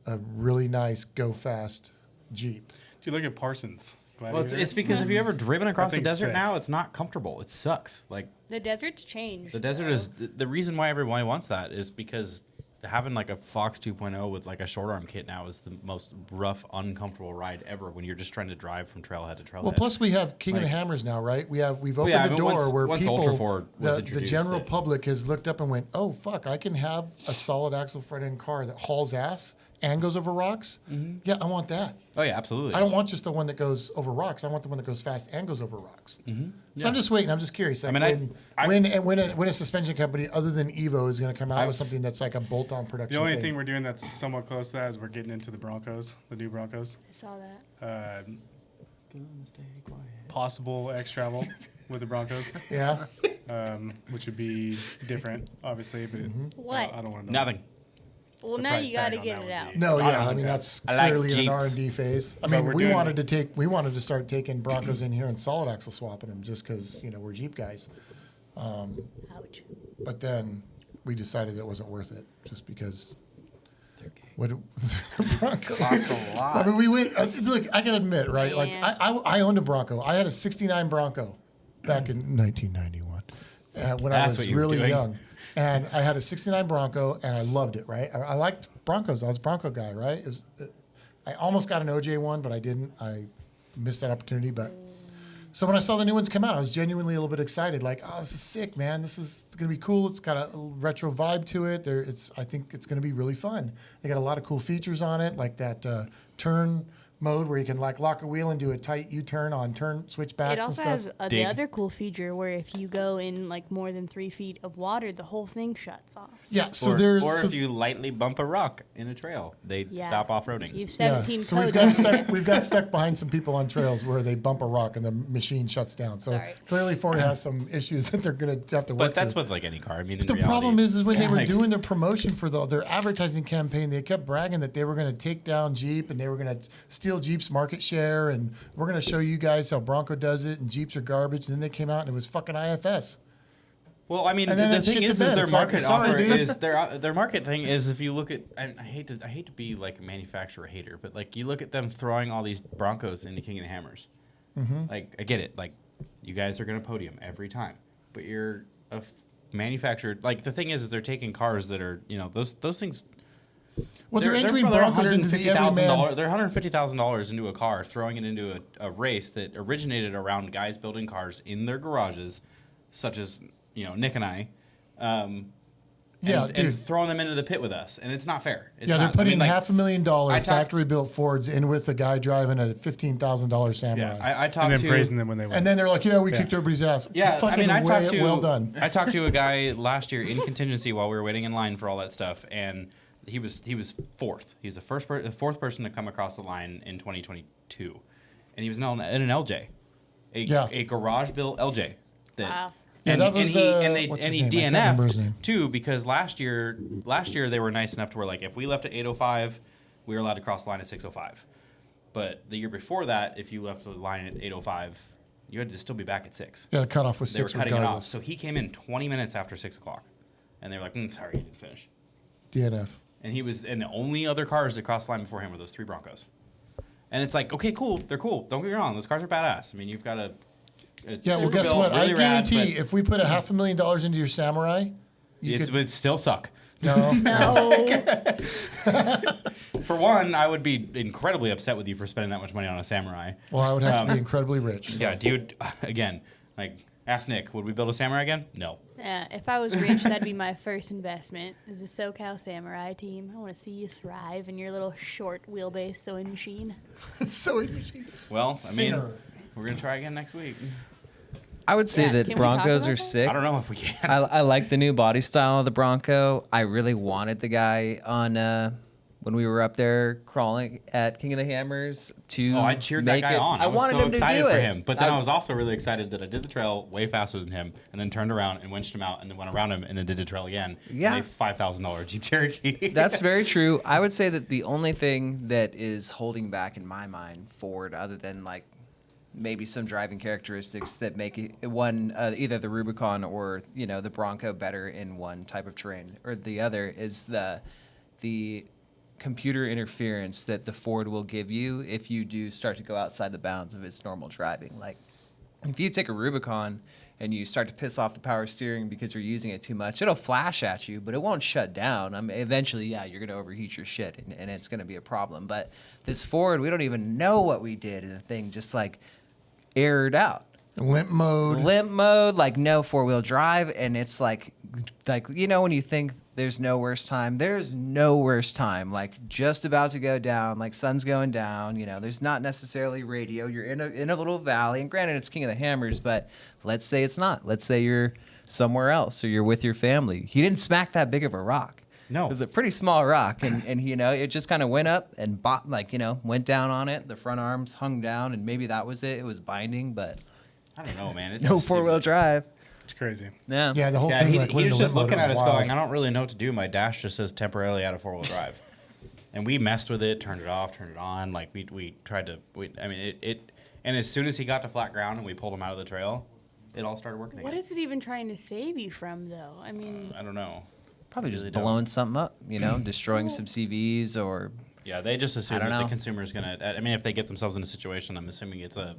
a really nice go fast Jeep. Do you look at Parsons? Well, it's because if you ever driven across the thing's desert sick. now, it's not comfortable. It sucks. Like The desert's changed. the desert is the reason why everyone wants that is because having like a Fox 2.0 with like a short arm kit now is the most rough, uncomfortable ride ever when you're just trying to drive from trailhead to trailhead. Well, plus we have King of the Like- Hammers now, right? We've opened yeah, I a mean, door once- where once people, Ultra Ford was the introduced, general that- public has looked up and went, oh fuck, I can have a solid axle front end car that hauls ass and goes over rocks. Yeah, I want that. oh yeah, absolutely. I don't want just the one that goes over rocks. I want the one that goes fast and goes over rocks. So I'm just waiting. I'm just curious. Like mean, when a suspension company other than Evo is going to come out with something that's like a bolt-on production. The only thing we're doing that's somewhat close to that is we're getting into the Broncos, the new Broncos. I saw that. Possible X travel with the Broncos, Yeah. which would be different, obviously. But What? I don't want to know. Nothing. Well, the now price you got to tag on get that it would out. be- No, I yeah. don't I mean, know. that's I like clearly in an Jeeps. R&D phase. I But mean, we're we doing wanted to start taking Broncos in here and solid axle swapping them just because we're Jeep guys. Ouch. But then we decided it wasn't worth it just because. What Broncos? Costs a lot. I mean, we went. Look, I can admit, right? Like, Man. I owned a Bronco. I had a '69 Bronco back in 1991 when I That's was what you were really doing. young, and I had a '69 Bronco, and I loved it. Right? I liked Broncos. I was a Bronco guy. Right? It was I almost got an OJ one, but I didn't. I missed that opportunity. But so when I saw the new ones come out, I was genuinely a little bit excited. Like, oh, this is sick, man. This is going to be cool. It's got a retro vibe to it. I think it's going to be really fun. They got a lot of cool features on it, like that turn mode where you can like lock a wheel and do a tight U-turn on turn switchbacks It also and has stuff. the other cool feature where if you go in like more than 3 feet of water, the whole thing shuts off. Yeah, so Or if you lightly bump a rock in a trail, they stop off-roading. You've 17 so codes. we've got stuck behind some people on trails where they bump a rock and the machine shuts down. So Sorry. clearly Ford has some issues that they're going to have to work But that's through. with like any car. I mean, in The reality, problem is when they were like, doing their promotion for their advertising campaign, they kept bragging that they were going to take down Jeep and they were going to steal Jeep's market share, and we're going to show you guys how Bronco does it, and Jeeps are garbage. And then they came out and it was fucking IFS. Well, I mean, And then the it thing shit is the bed. their It's like, market sorry, offer dude. is their market thing is if you look at I hate to be like a manufacturer hater, but like you look at them throwing all these Broncos into King of the Hammers. Mm-hmm. Like I get it, like you guys are gonna podium every time, but you're a manufacturer. Like the thing is they're taking cars that are those things. Well, they're entering Broncos into the everyman. They're $150,000 into a car, throwing it into a race that originated around guys building cars in their garages, such as Nick and I. And throwing them into the pit with us, and it's not fair. It's they're not, putting I $500,000 talked- factory-built Fords in with the guy driving a $15,000 Samurai. Yeah, I talked And then to praising them when they win. And then they're like, we kicked everybody's ass. Yeah, I mean, well done. I talked to a guy last year in contingency while we were waiting in line for all that stuff, and he was fourth. He's the fourth person to come across the line in 2022, and he was in an LJ, a garage-built LJ. Wow. Yeah, that was he what's his name? I can't remember his name. DNF'd too because last year they were nice enough to where like if we left at 8:05, we were allowed to cross the line at 6:05. But the year before that, if you left the line at 8:05, you had to still be back at 6. Yeah, the cutoff was 6 They were cutting it off, regardless. so he came in 20 minutes after 6 o'clock, and they were like, "Sorry, you didn't finish." DNF. And the only other cars that crossed the line before him were those 3 Broncos. And it's like, okay, cool, they're cool. Don't get me wrong, those cars are badass. I mean, you've got a Yeah, well, guess super what? built, really I rad, guarantee but if we put $500,000 into your Samurai, it would still suck. no. No. For one, I would be incredibly upset with you for spending that much money on a Samurai. Well, I would have to be incredibly rich. so. Yeah, dude. Again, like, ask Nick, would we build a Samurai again? No. If I was rich, that'd be my first investment. Is a SoCal Samurai team. I want to see you thrive in your little short wheelbase sewing machine. Sewing machine. Well, I mean, Singer. we're gonna try again next week. I would say Yeah, that can we talk Broncos about are that? sick. I don't know if we can. I like the new body style of the Bronco. I really wanted the guy on when we were up there crawling at King of the Hammers to I cheered that make guy it. on. I was wanted so him to excited do for it. him. But then I was also really excited that I did the trail way faster than him, and then turned around and winched him out, and then went around him, and then did the trail again. Yeah. In a $5,000 Jeep Cherokee. That's very true. I would say that the only thing that is holding back in my mind Ford, other than like maybe some driving characteristics that make it one either the Rubicon or the Bronco better in one type of terrain or the other, is the computer interference that the Ford will give you if you do start to go outside the bounds of its normal driving. Like if you take a Rubicon and you start to piss off the power steering because you're using it too much, it'll flash at you, but it won't shut down. I mean, eventually, yeah, you're going to overheat your shit, and it's going to be a problem. But this Ford, we don't even know what we did, and the thing just like aired out. Limp mode. Limp mode, like no 4-wheel drive, and it's like when you think there's no worse time, there's no worse time. Like just about to go down, like sun's going down. There's not necessarily radio. You're in a little valley, and granted, it's King of the Hammers, but let's say it's not. Let's say you're somewhere else or you're with your family. He didn't smack that big of a rock. No. It was a pretty small rock, and it just kind of went up and went down on it. The front arms hung down, and maybe that was it. It was binding, but I don't know, man. It no just 4-wheel seemed- drive. It's crazy. Yeah. Yeah, the whole Yeah, thing. he like, went was into just limp mode, looking it at was us wild. going, I don't really know what to do. My dash just says temporarily out of 4-wheel drive. And we messed with it, turned it off, turned it on. Like, we tried to, and as soon as he got to flat ground and we pulled him out of the trail, it all started working What again. is it even trying to save you from, though? I mean, I don't know. Probably Really just don't. blowing something up, destroying some CVs or Yeah, they just assume don't that the know. consumer's going to, I mean, if they get themselves in a situation, I'm assuming it's a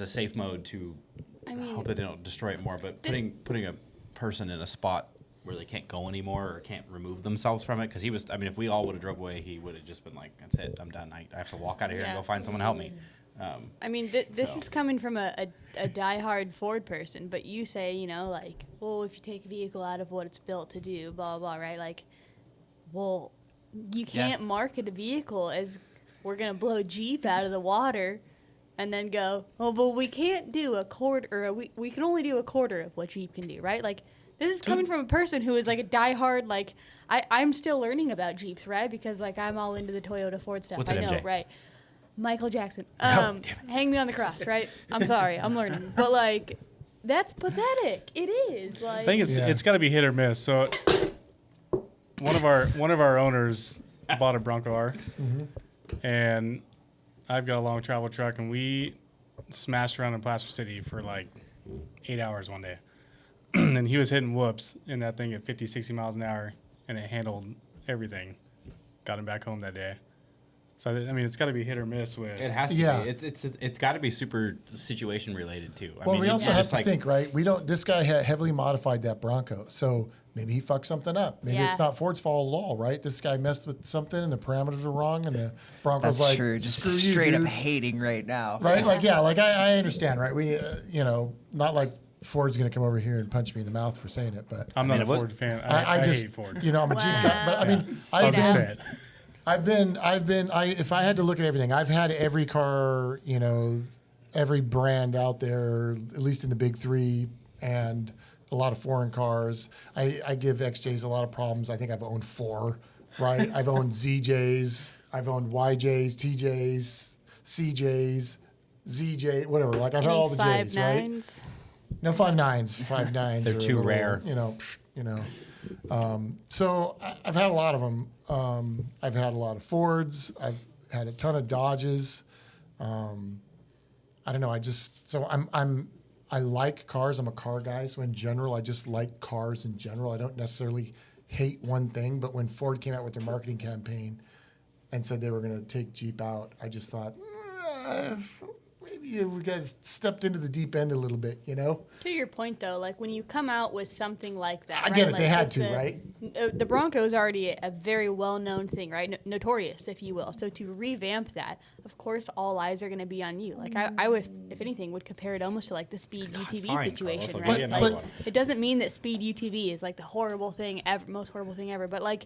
safe mode to I mean, hope that they don't destroy it more. But putting a person in a spot where they can't go anymore or can't remove themselves from it. Because he was, I mean, if we all would have drove away, he would have just been like, "That's it, I'm done. I have to walk out of here and go find someone to help me." I mean, this is coming from a diehard Ford person, but you say, you know, like, well, if you take a vehicle out of what it's built to do, blah, blah, blah, right? Like, well, you can't market a vehicle as we're going to blow Jeep out of the water and then go, oh, but we can't do a quarter, or we can only do a quarter of what Jeep can do, right? Like, this is coming from a person who is like a diehard, like, I'm still learning about Jeeps, right? Because, like, I'm all into the Toyota Ford stuff. What's I it, know, MJ? right? Michael Jackson. Damn it. Hang me on the cross, right? I'm sorry, I'm learning. But, like, that's pathetic. It is. Like, I think it's got to be hit or miss. So one of our owners bought a Bronco R, and I've got a long travel truck, and we smashed around in Placer City for like 8 hours one day. And he was hitting whoops in that thing at 50, 60 miles an hour, and it handled everything. Got him back home that day. So, I mean, it's got to be hit or miss with. It has to Yeah. be. It's got to be super situation related too. I Well, mean, we you also can't have just, to like, think, right? This guy heavily modified that Bronco, so maybe he fucked something up. Maybe Yeah. it's not Ford's fault at all, right? This guy messed with something, and the parameters are wrong, and the Bronco's That's like, true. Just "Screw you, straight up dude." hating right now. Right? Like, yeah, like I understand, right? We, you know, not like Ford's gonna come over here and punch me in the mouth for saying it, but I'm mean, not a it was- Ford fan. I I just, hate Ford. you know, I'm a Jeep guy, but I mean, I'll just say it. if I had to look at everything, I've had every car, you know, every brand out there, at least in the big three, and a lot of foreign cars. I give XJs a lot of problems. I think I've owned 4, right? I've owned ZJs, I've owned YJs, TJs, CJs, ZJ, whatever. Like I've had all the J's, right? 5.9s. No 5.9s. 5.9s. They're are a too little, rare. You know. So I've had a lot of them. I've had a lot of Fords. I've had a ton of Dodges. I don't know. I like cars. I'm a car guy. So in general, I just like cars in general. I don't necessarily hate one thing. But when Ford came out with their marketing campaign and said they were going to take Jeep out, I just thought, maybe you guys stepped into the deep end a little bit, you know? To your point, though, like when you come out with something like that, I right? get it. Like, They had it's to, right? The Bronco is already a very well-known thing, right? Notorious, if you will. So to revamp that, of course, all eyes are going to be on you. Like I would, if anything, would compare it almost to like the Speed UTV fine, situation, Carlos, I'll right? give you another Like, one. it doesn't mean that Speed UTV is like the horrible thing ever, most horrible thing ever, but like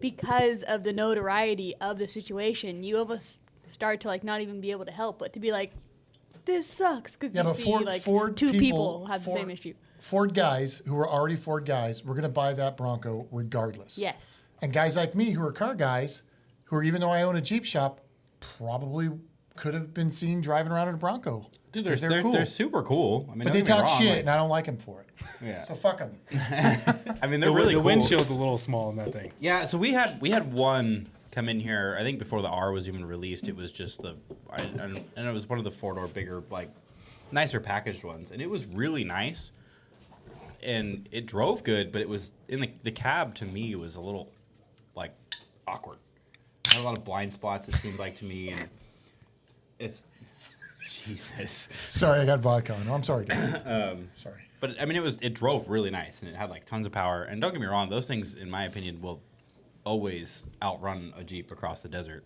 because of the notoriety of the situation, you almost start to like not even be able to help, but to be like, this sucks because Yeah, you but see like two people have the same issue. Ford guys who are already Ford guys, we're going to buy that Bronco regardless. Yes. And guys like me who are car guys, who are, even though I own a Jeep shop, probably could have been seen driving around in a Bronco. Dude, 'Cause they're cool. they're super cool. I mean, But don't they get me talk wrong, shit, like- and I don't like them for it. Yeah. So fuck them. I mean, they're really the cool. windshield's a little small in that thing. Yeah, so we had one come in here. I think before the R was even released, it was just and it was one of the 4-door bigger, like nicer packaged ones, and it was really nice. And it drove good, but it was in the cab. To me, was a little like awkward. Had a lot of blind spots. It seemed like to me, and it's Jesus. Sorry, I got vodka on. I'm sorry, dude. Sorry. But I mean, it drove really nice, and it had like tons of power. And don't get me wrong, those things, in my opinion, will always outrun a Jeep across the desert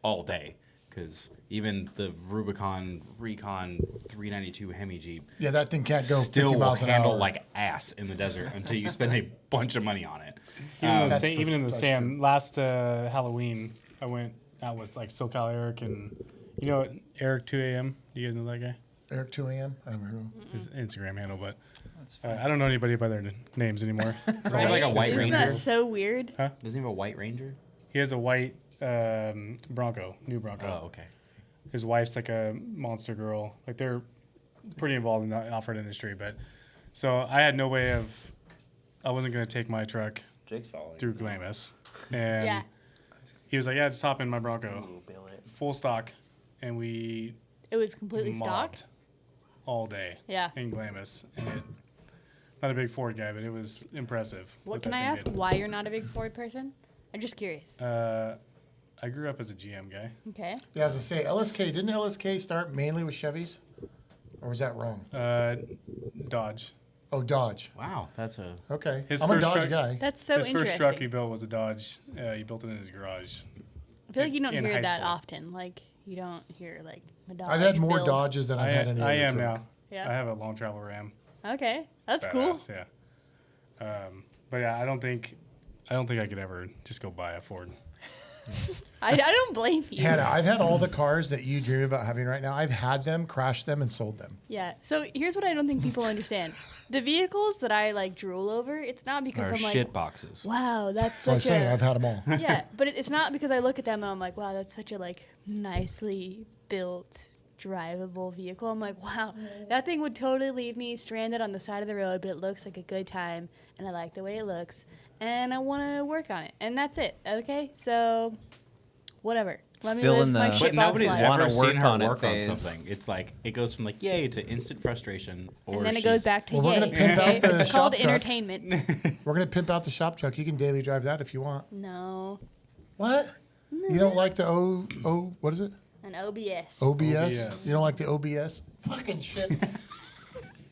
all day. Because even the Rubicon Recon 392 Hemi Jeep Yeah, that thing can't go 50 still will miles an handle hour. like ass in the desert until you spend a bunch of money on it. That's Even in the that's sand, last Halloween, I went out with like SoCal Eric and, you know, Eric 2 a.m. Do you guys know that guy? Eric 2 a.m. I don't know. His Instagram handle, but I don't know anybody by their names anymore. It's like a white Isn't Ranger. that so weird? Doesn't he have a white Ranger? He has a white Bronco, new Bronco. Oh, okay. His wife's like a monster girl. Like they're pretty involved in the off-road industry, but so I had no way of. I wasn't gonna take my truck Jake's following. through Glamis, and Yeah. he was like, "Yeah, just hop in my Bronco, full stock," and we It was completely mobbed stocked. all day. Yeah. In Glamis, and it. Not a big Ford guy, but it was impressive. What can I ask? Why you're not a big Ford person? I'm just curious. I grew up as a GM guy. Okay. Yeah, as I say, didn't LSK start mainly with Chevys? Or was that wrong? Dodge. Oh, Dodge. Wow, that's a. Okay. His I'm a first Dodge truck- guy. That's so His interesting. first truck he built was a Dodge. He built it in his garage. I feel like you don't in hear high that school. often. Like you don't hear like a Dodge I've had more build. Dodges than I've had any I other am truck. now. Yeah. I have a long travel Ram. Okay, that's cool. Badass, yeah. But yeah, I don't think I could ever just go buy a Ford. I don't blame you. Hannah, I've had all the cars that you dream about having right now. I've had them, crashed them, and sold them. Yeah. So here's what I don't think people understand: the vehicles that I like drool over. It's not because Are I'm like, shit boxes. wow, that's So I was such saying a I've had them all. yeah. But it's not because I look at them and I'm like, wow, that's such a like nicely built, drivable vehicle. I'm like, wow, that thing would totally leave me stranded on the side of the road, but it looks like a good time, and I like the way it looks, and I want to work on it, and that's it. Okay, so whatever. Let Still me live in my the- But shitbox nobody's life. Wanna ever work seen her on it work on phase. something. It's like it goes from like yay to instant frustration, or And then it goes back to Well, we're yay. gonna pimp okay? out the It's called shop truck. entertainment. We're going to pimp out the shop truck. You can daily drive that if you want. No, What? You don't like the what is it? an OBS. OBS? OBS. You don't like the OBS? Fucking shit.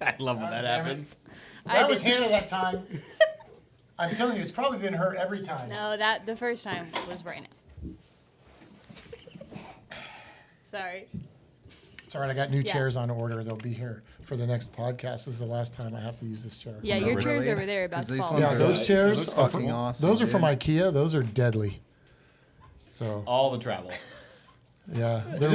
I love when that Damn it. happens. I That was did- Hannah that time. I'm telling you, it's probably been her every time. No, that the first time was right now. Sorry. It's all right. I got new Yeah. chairs on order. They'll be here for the next podcast. This is the last time I have to use this chair. Yeah, Oh, your chair's really? over there about 'Cause to these fall. ones Yeah, are- those It chairs looks are fucking from, awesome, those are from dude. IKEA. Those are deadly. So All the travel. yeah, they're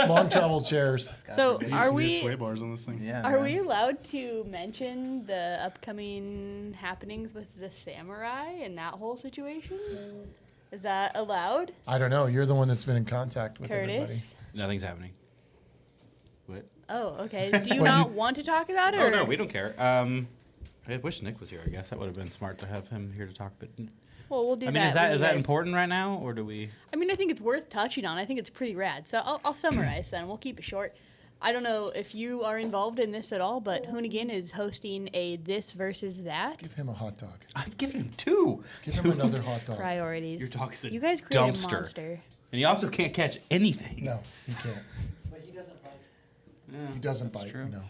long travel chairs. So Needs are some new we sway bars on this thing? Yeah. are man. we allowed to mention the upcoming happenings with the samurai and that whole situation? Is that allowed, I don't know. You're the one that's been in contact with everybody. Curtis? Nothing's happening. What? Oh, okay. Do you Well, not you- want to talk about it? Oh or? no, we don't care. I wish Nick was here. I guess that would have been smart to have him here to talk. But Well, we'll do I that. mean, is when that you is that guys- important right now, or do we? I mean, I think it's worth touching on. I think it's pretty rad. So I'll summarize then. We'll keep it short. I don't know if you are involved in this at all, but Hoonigan is hosting a this versus that. Give him a hot dog. I've given him two. Give him another hot dog. Priorities. Your dog is a You guys create a dumpster. monster. And he also can't catch anything. No, he can't. But he doesn't bite. Yeah, He doesn't That's bite. true. No.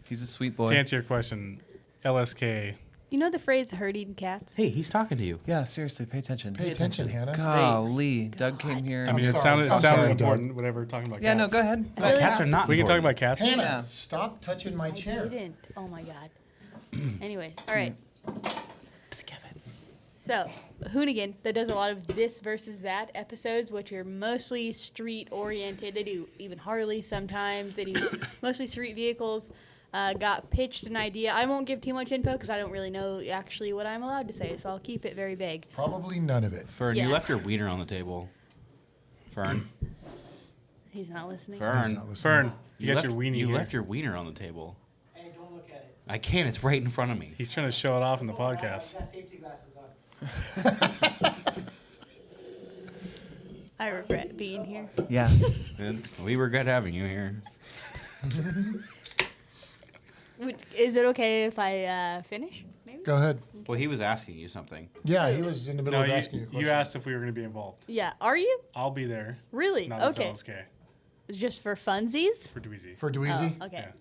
He's a sweet boy. To answer your question, LSK. You know the phrase herding cats? Hey, he's talking to you. Yeah, seriously, pay attention. Pay attention, Hannah. Golly, Doug came here. I mean, it sorry. sounded I'm sorry, Doug. important. Whatever, talking about Yeah, no, cats. go ahead. I feel Cats like- are not. We can talk important. about cats. Hannah, Yeah. stop touching my I chair. didn't. Oh my god. Anyway, all right. So, Hoonigan that does a lot of this versus that episodes, which are mostly street oriented. They do even Harley sometimes. They do mostly street vehicles. Got pitched an idea. I won't give too much info because I don't really know actually what I'm allowed to say, so I'll keep it very vague. Probably none of it. Fern, Yeah. you left your wiener on the table. Fern, He's not listening. He's Fern, not listening. Fern, you got left, your weenie You here. left your wiener on the table. Hey, don't look at it. I can't. It's right in front of me. He's trying to show it off in the I podcast. got safety glasses on. I regret being here. Yeah. We regret having you here. Is it okay if I finish? Maybe? Go ahead. Well, he was asking you something. Yeah, he was in the middle No, of asking you a question. you asked if we were going to be involved. Yeah. Are you? I'll be there. Really? Not Okay. as LSK. Just for funsies? For Dweezy. For Dweezy. Oh, okay. Yeah.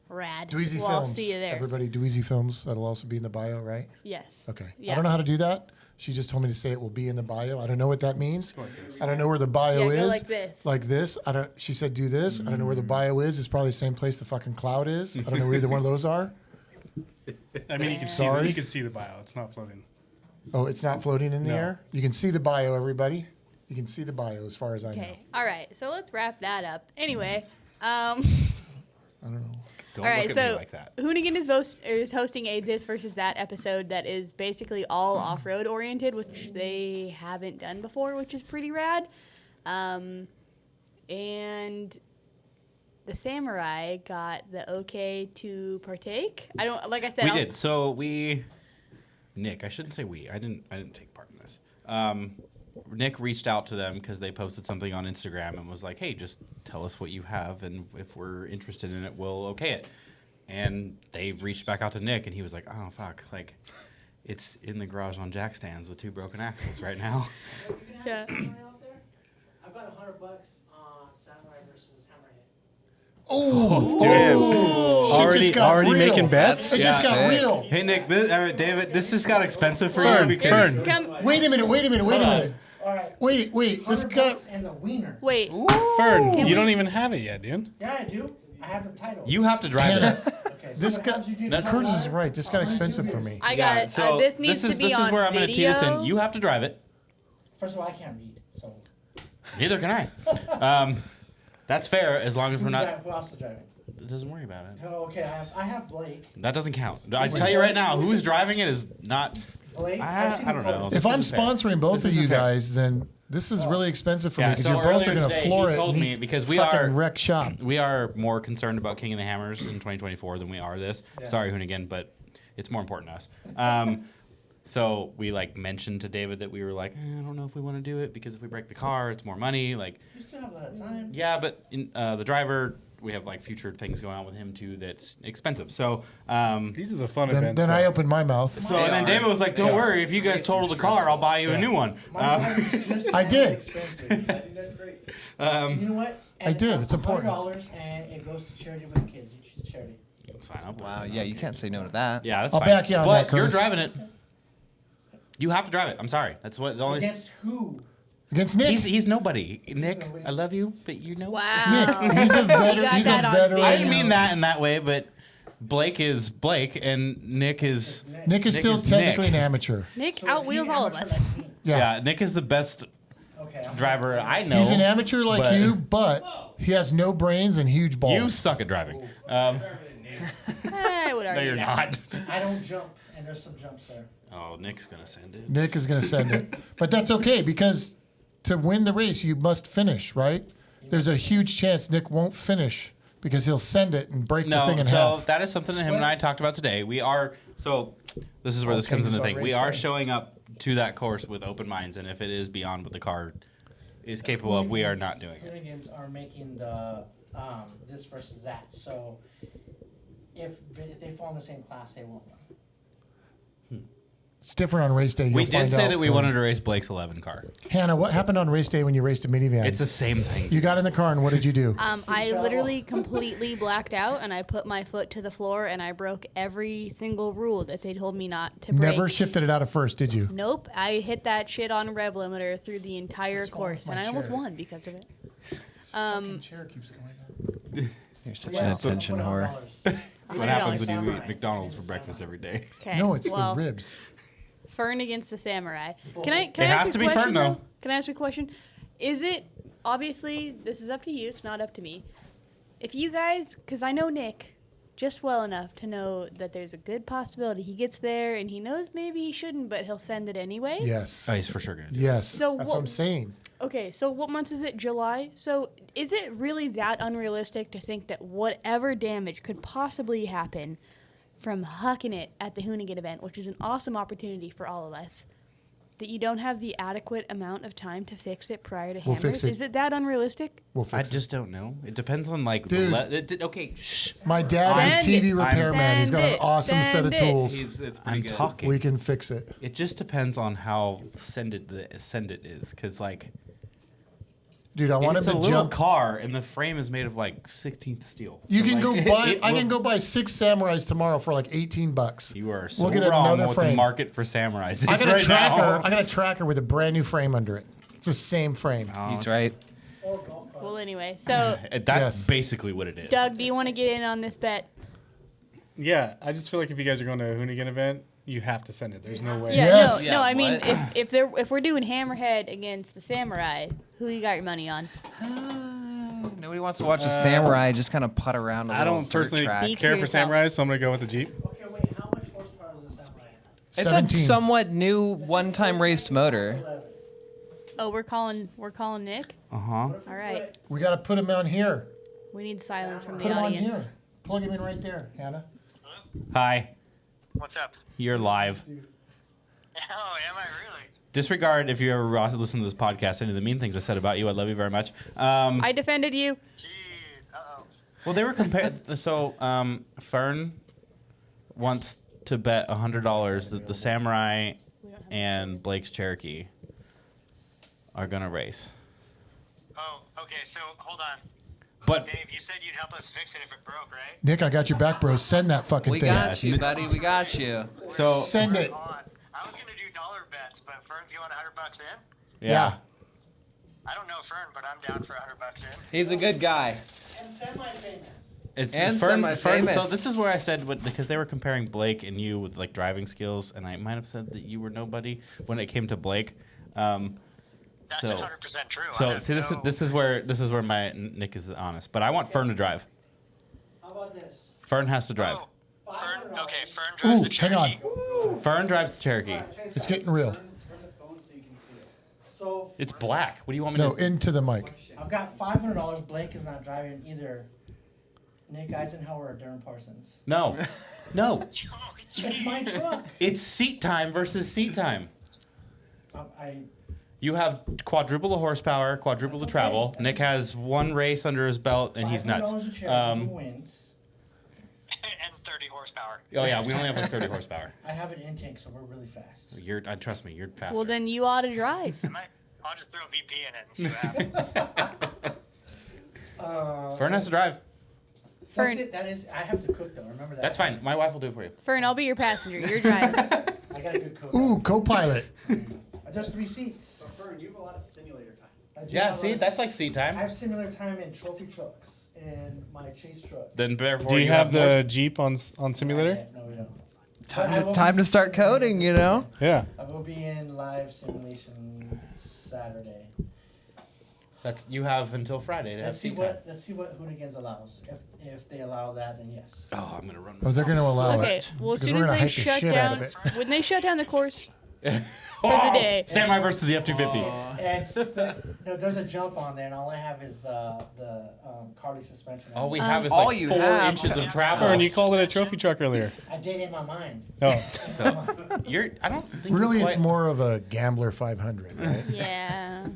Rad. Dweezy well, Films. I'll see you there. Everybody, Dweezy Films. That'll also be in the bio, right? Yes. Okay. Yeah. I don't know how to do that. She just told me to say it will be in the bio. I don't know what that means. Go like this. I don't know where the bio Yeah, is. go like this. Like this. I don't. She said do this. I don't know where the bio is. It's probably the same place the fucking cloud is. I don't know where either one of those are. I mean, you can see. Sorry? You can see the bio. It's not floating. Oh, it's not floating in the No. air. You can see the bio, everybody. You can see the bio as far as I know. Okay. All right. So let's wrap that up. Anyway, I don't know. Don't all right. look at So me like that. Hoonigan is hosting a this versus that episode that is basically all off-road oriented, which they haven't done before, which is pretty rad. And the samurai got the okay to partake. I don't like I said. We I'll- did. So Nick, I shouldn't say we. I didn't take part in this. Nick reached out to them because they posted something on Instagram and was like, "Hey, just tell us what you have, and if we're interested in it, we'll okay it." And they reached back out to Nick, and he was like, "Oh fuck, like it's in the garage on jack stands with 2 broken axles right now." You can have Yeah. a samurai out there? I've got $100 on samurai versus hammerhead. Oh, Damn. Shit just got Already real. making bets? It just got sick. real. Hey Nick, David, this just got expensive for Fern, you because Fern. Come, Wait a minute. All right. Wait. This 100 got. bucks and the Wiener. wait. Fern, Can you we- don't even have it yet, dude. Yeah, I do. I have the title. you have to drive Hannah, it. Okay, so this what got. happens you do No, the Curtis whole is right. This got expensive for me. I got it. So This needs this to be is on where I'm going to tee this video. in. You have to drive it. First of all, I can't read, so. Neither can I. That's fair as long as we're not. Who else is driving? Doesn't worry about it. Oh, okay, I have Blake. That doesn't count. I tell you right now, who's driving it is not. Blake. I don't know. If I'm sponsoring both This of you isn't fair. guys, then this is really expensive for me Yeah, because so you're both earlier are going to today, floor he it. told and me because we fucking are wreck shop. we are more concerned about King of the Hammers in 2024 than we are this. Sorry, Hoonigan, but it's more important to us. So we like mentioned to David that we were like, I don't know if we want to do it because if we break the car, it's more money. Like, You still have a lot of time. yeah, but the driver, we have like future things going on with him too that's expensive. So, These are the fun Then events. I though. opened my mouth. so and then David was like, "Don't worry, if you guys total the car, I'll buy you a new one." My life is just I did. expensive. I think that's great. You know what? I did. It's important. $100 and it goes to charity for the kids. You choose the charity. It's fine. I'll put Wow, it yeah, on. you can't say no to that. Yeah, that's I'll fine. back you on but that, you're Curtis. driving it. You have to drive it. I'm sorry. That's what the only. Against who? Against Nick. He's nobody. Nick, I love you, but you know. Wow. Nick, he's a veteran. got He's a that on veteran. I didn't mean that in that way, but Blake is Blake, and Nick is. Nick is Nick still is technically Nick. an amateur. Nick So is he outwheels all of amateur us. like me? Yeah. Nick is the best Okay. driver I know. He's an amateur like but you, but he has no brains and huge balls. You suck at driving. I would No, argue you're that. not. I don't jump, and there's some jumps there. Oh, Nick's gonna send it. Nick is going to send it. But that's okay because to win the race, you must finish, right? There's a huge chance Nick won't finish because he'll send it and break the No, thing in so half. that is something that him and I talked about today. We are this is where this comes into thing. We are showing up to that course with open minds, and if it is beyond what the car is capable of, we are not doing it. Hooligans are making the this versus that. So if they fall in the same class, they won't run. It's different on race day. We You'll did find say out. that we wanted to race Blake's 11 car. Hannah, what happened on race day when you raced a minivan? It's the same thing. You got in the car and what did you do? I literally completely blacked out and I put my foot to the floor and I broke every single rule that they told me not to break. Never shifted it out of first, did you? Nope. I hit that shit on rev limiter through the entire What's wrong course with and my I almost chair? won because of it. Chair keeps going up. You're such Yeah, an attention whore. What happens $100. when you eat McDonald's for breakfast every day? Okay. No, it's well, the ribs. Fern against the samurai. Can I It ask has you to a be question, Fern, though. Can I ask you a question? Is it obviously this is up to you? It's not up to me. If you guys, because I know Nick just well enough to know that there's a good possibility he gets there and he knows maybe he shouldn't, but he'll send it anyway. Yes. Oh, he's for sure gonna do it. Yes. So That's what- what I'm saying. Okay, so what month is it? July. So is it really that unrealistic to think that whatever damage could possibly happen from hucking it at the Hoonigan event, which is an awesome opportunity for all of us, that you don't have the adequate amount of time to fix it prior to We'll Hammers? fix it. Is it that unrealistic? We'll I fix it. just don't know. It depends on like. Dude. Okay, shh. My dad's a Send TV it. repairman. He's got an Send it. awesome set of Send it. tools. It's I'm pretty good. talking. We can fix it. It just depends on how send it is, because like Dude, I want him it's a to little jump. car and the frame is made of like 16th steel. You So, can like, go buy. it I will- can go buy 6 Samurais tomorrow for like $18. You are so We'll get wrong another with the frame. market for samurais. I is got a right tracker. now. I got a tracker with a brand new frame under it. It's the same frame. Oh, He's right. Or golf cart. Well, anyway, so That's Yes. basically what it is. Doug, do you want to get in on this bet? Yeah, I just feel like if you guys are going to a Hoonigan event, you have to send it. There's no way. Yeah, Yes. no, Yeah, no. I mean, what? if we're doing Hammerhead against the Samurai, who you got your money on? Nobody wants to watch a samurai just kind of putt around a I little don't dirt personally track. Be care for yourself. samurais, so I'm going to go with the Jeep. Okay, wait. How much horsepower is this Samurai? It's a 17. somewhat new one-time raced motor. 11. Oh, we're calling Nick. Uh-huh. All right, We got to put him on here. we need silence from Put the him on audience. here. Plug him in right there, Hannah. Hi. What's up? You're live. Oh, am I really? Disregard if you ever listen to this podcast any of the mean things I said about you. I love you very much. I defended you. Jeez. Uh-oh. Well, they were compared. So, Fern wants to bet $100 that the Samurai and Blake's Cherokee are gonna race. Oh, okay. So hold on. But Dave, you said you'd help us fix it if it broke, right? Nick, I got your back, bro. Send that fucking We thing. got you, buddy. We got you. so Send it. On. I was gonna do dollar bets, but Fern's going $100 in. yeah. I don't know Fern, but I'm down for $100 in. He's a good guy. And semi-famous. It's And Fern, semi-famous. So this is where I said because they were comparing Blake and you with like driving skills, and I might have said that you were nobody when it came to Blake. That's So- 100% true. I So have see, this is where my Nick is honest. But I want Fern to drive. How about this? Fern has to drive. Oh, Fern, okay, Fern drives Ooh, the hang on. Cherokee. Fern drives the Cherokee. It's getting real. So It's black. What do you want me No, to? into the mic. I've got $500. Blake is not driving either. Nick Eisenhower or Darren Parsons. No, no. It's my truck. It's seat time versus seat time. I You have quadruple the horsepower, quadruple the travel. Nick has one race under his belt, and he's nuts. $500 a Cherokee, who wins? And 30 horsepower. Oh yeah, we only have like 30 horsepower. I have an intake, so we're really fast. Trust me, you're faster. Well, then you ought to drive. I'll just throw VP in it and see what happens. Fern has to drive. That's Fern. it. That is. I have to cook though. Remember that. That's fine. My wife will do it for you. Fern, I'll be your passenger. You're driving. I got a good cook. Ooh, co-pilot. There's 3 seats. Fern, you have a lot of simulator time. I do Yeah, have see, a- that's like seat I time. have similar time in trophy trucks and my chase truck. Then therefore Do you have the more- Jeep on simulator? No, we don't. Time to start coding, you know? Yeah. I will be in live simulation Saturday. You have until Friday to have Let's see seat time. what Hoonigans allows. If they allow that, then yes. Oh, I'm gonna run. Oh, they're going to allow Okay, it. well, as Because soon we're as gonna they hype the shut shit out of down, it. when they shut down the course for Oh, the day, Samurai versus the F-250. No, there's a jump on there, and all I have is the Carly suspension. All we have is all like you 4 have- inches of travel. Fern, you called it a trophy truck earlier. I did in my mind. Oh. I don't think Really, you're it's quite- more of a Gambler 500, right? yeah.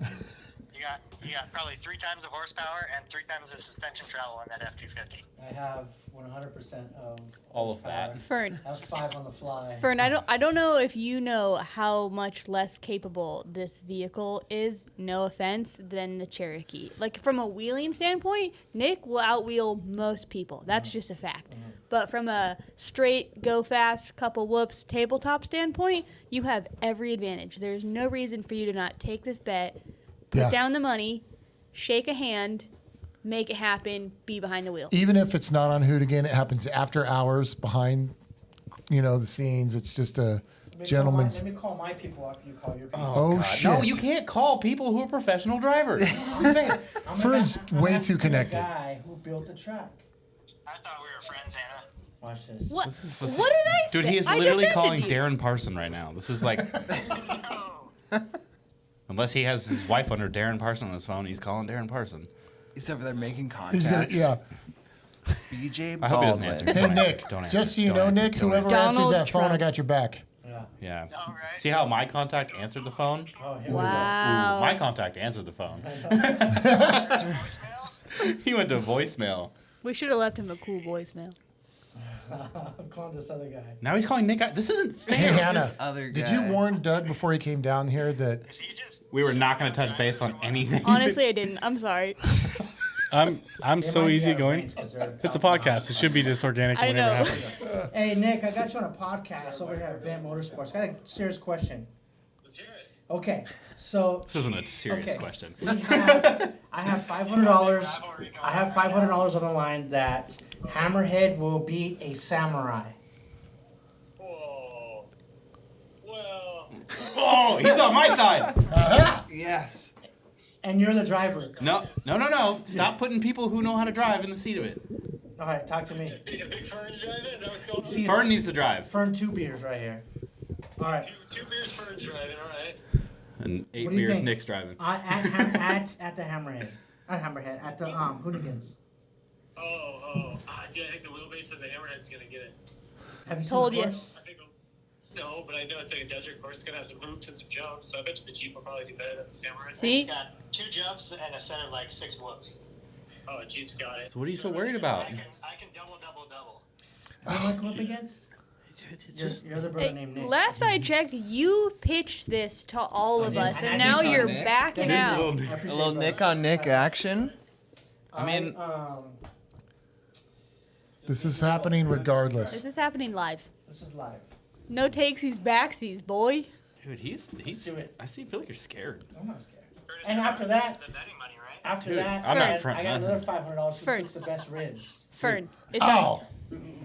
You got probably 3 times the horsepower and 3 times the suspension travel on that F-250. I have 100% of All of horsepower. that. Fern. I have 5 on the fly. Fern, I don't know if you know how much less capable this vehicle is, no offense, than the Cherokee. Like from a wheeling standpoint, Nick will outwheel most people. That's just a fact. But from a straight, go fast, couple whoops, tabletop standpoint, you have every advantage. There's no reason for you to not take this bet, put Yeah. down the money, shake a hand, make it happen, be behind the wheel. Even if it's not on Hoonigan, it happens after hours behind, the scenes. It's just a gentleman's. Let me call my people after you call your people. Oh, God. shit. No, you can't call people who are professional drivers. I'm the Fern's guy- I'm way asking too the connected. guy who built the track. I thought we were friends, Hannah. Watch this. What? What did I say? Dude, he is I literally defended calling you. Darren Parson right now. This is like, No. unless he has his wife under Darren Parson on his phone, he's calling Darren Parson. He's over there making He's contacts. gonna, BJ I hope he doesn't Baldwin. answer. Hey, Don't Nick, answer. Don't answer. just so you Don't know, answer. Nick, Don't whoever answer. answers Donald that phone, I Trump. got your back. Yeah. Yeah. All right. See how my contact answered the phone? Oh, here Wow. Ooh, my contact answered the phone. Voicemail? He went to voicemail. We should have left him a cool voicemail. we go. I'm calling this other guy. Now he's calling Nick. This isn't Hey, fair. Hannah, other did you guy. warn Doug before he came down here that Is he just We were not going to touch base on anything. Honestly, I didn't. I'm sorry. I'm They so might be easy out of going. range 'cause they're It's a out. podcast. It should be just organic I whenever it know. happens. Hey, Nick, I got you on a podcast over here at Ben Motorsports. Got a serious question. Let's hear it. Okay, so This isn't a serious Okay. question. I have $500. I have $500 on the line that Hammerhead will beat a samurai. Whoa. Well. Oh, he's on my side. Yes. And you're the driver. No. Stop putting people who know how to drive in the seat of it. All right, talk to me. Big Ferns driving? Is that what's going on? See, Fern needs to drive. Fern 2 beers right here. All right. Two beers Ferns driving, all right. And 8 What do you beers think? Nick's driving. At the Hammerhead. At Hammerhead. At the Hoonigans. Dude, I think the wheelbase of the Hammerhead's gonna get it. Have you Told seen the you. course? I think no, but I know it's like a desert course. It's gonna have some hoops and some jumps, so I bet you the Jeep will probably do better than the Samurai. See? It's got 2 jumps and a set of like 6 whoops. Oh, Jeep's got it. So what are you so worried about? I can double. Who am I going up against? It's Your other brother Hey, named Nick. last I checked, you pitched this to all of us, And I and did now so, you're Nick. backing Thank you. out. I A appreciate little it, Nick brother. on Nick action. I mean, This is happening regardless. This is happening live. This is live. No takesies, backsies, boy. dude, he's. do it. I feel like you're scared. I'm not scared. And after that, The betting money, right? after Dude, that, I'm not Fern, front I got nothing. another $500 who Fern. cooks the best ribs. Fern, it's Oh,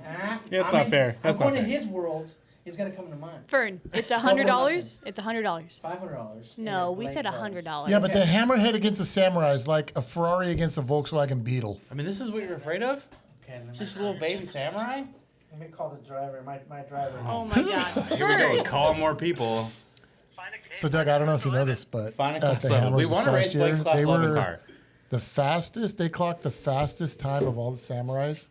Ah, Yeah, it's I'm not in- fair. That's I'm going not to fair. his world. He's gonna come to mine. Fern, it's Double $100. nothing. It's $100. $500. No, and we said blank $100. yeah, but Okay. the Hammerhead against the Samurai is like a Ferrari against a Volkswagen Beetle. I mean, this is what you're afraid of? Okay, Just a little baby samurai? let me call the driver. My driver. Oh my God. Here we go. Fern. Call more people. Find a case. So, Doug, I don't know if you know this, but Find a at class the 11. Hammers We this want to last race year, Blake's class they 11 were car. the fastest. They clocked the fastest time of all the Samurais,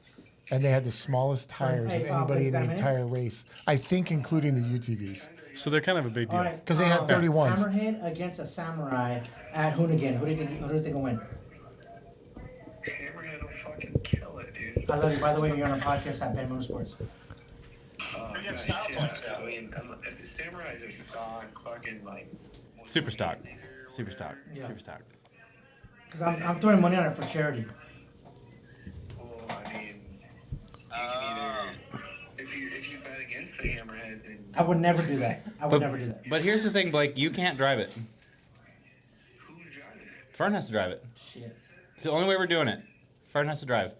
and they had the smallest tires Hey, of anybody in the Blake, entire race. I think, including the UTVs, So they're kind of a big deal. All right. because they had 31s. Hammerhead against a samurai at Hoonigan. Who do you think will win? Hammerhead will fucking kill it, dude. I love you. By the way, you're on a podcast at Ben Motorsports. Oh, get nice, style yeah. points, though. I mean, if the Samurai's a stock, fucking like. Super stock. Super stock. Yeah. Super stock. Because I'm throwing money on it for charity. Well, I mean, you can either. If you bet against the Hammerhead, then. I would never do that. I would never do that. But here's the thing, Blake. You can't drive it. Who's driving it? Fern has to drive it. Shit. It's the only way we're doing it. Fern has to drive.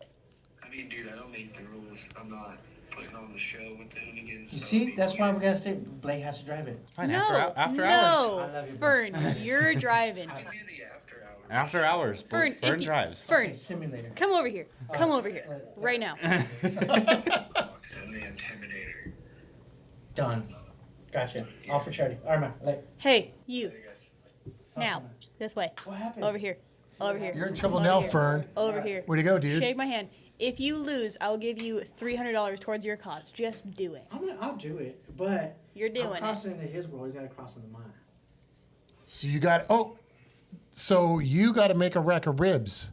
I mean, dude, I don't make the rules. I'm not putting on the show with the Hoonigans. You so, I see, mean, that's why you we're guys- gonna say Blake has to drive it. Fine. No, After no. hours. I love you, bro. Fern, you're driving. Give me the after hours. After hours. Fern, if Fern you- drives. Fern, Okay, simulator. come over here. Come over here. Right now. And the Intimidator. Done. Gotcha. All for charity. All right, man. Like, Hey, you. There you guys. Now. This way. what happened? Over here. Over here. You're in trouble Over now, here. Fern. Over here. Way to go, dude. Shake my hand. If you lose, I will give you $300 towards your cause. Just do it. I'll do it, but You're doing I'm it. crossing into his world. He's got to cross into mine. So you got so you got to make a rack of ribs.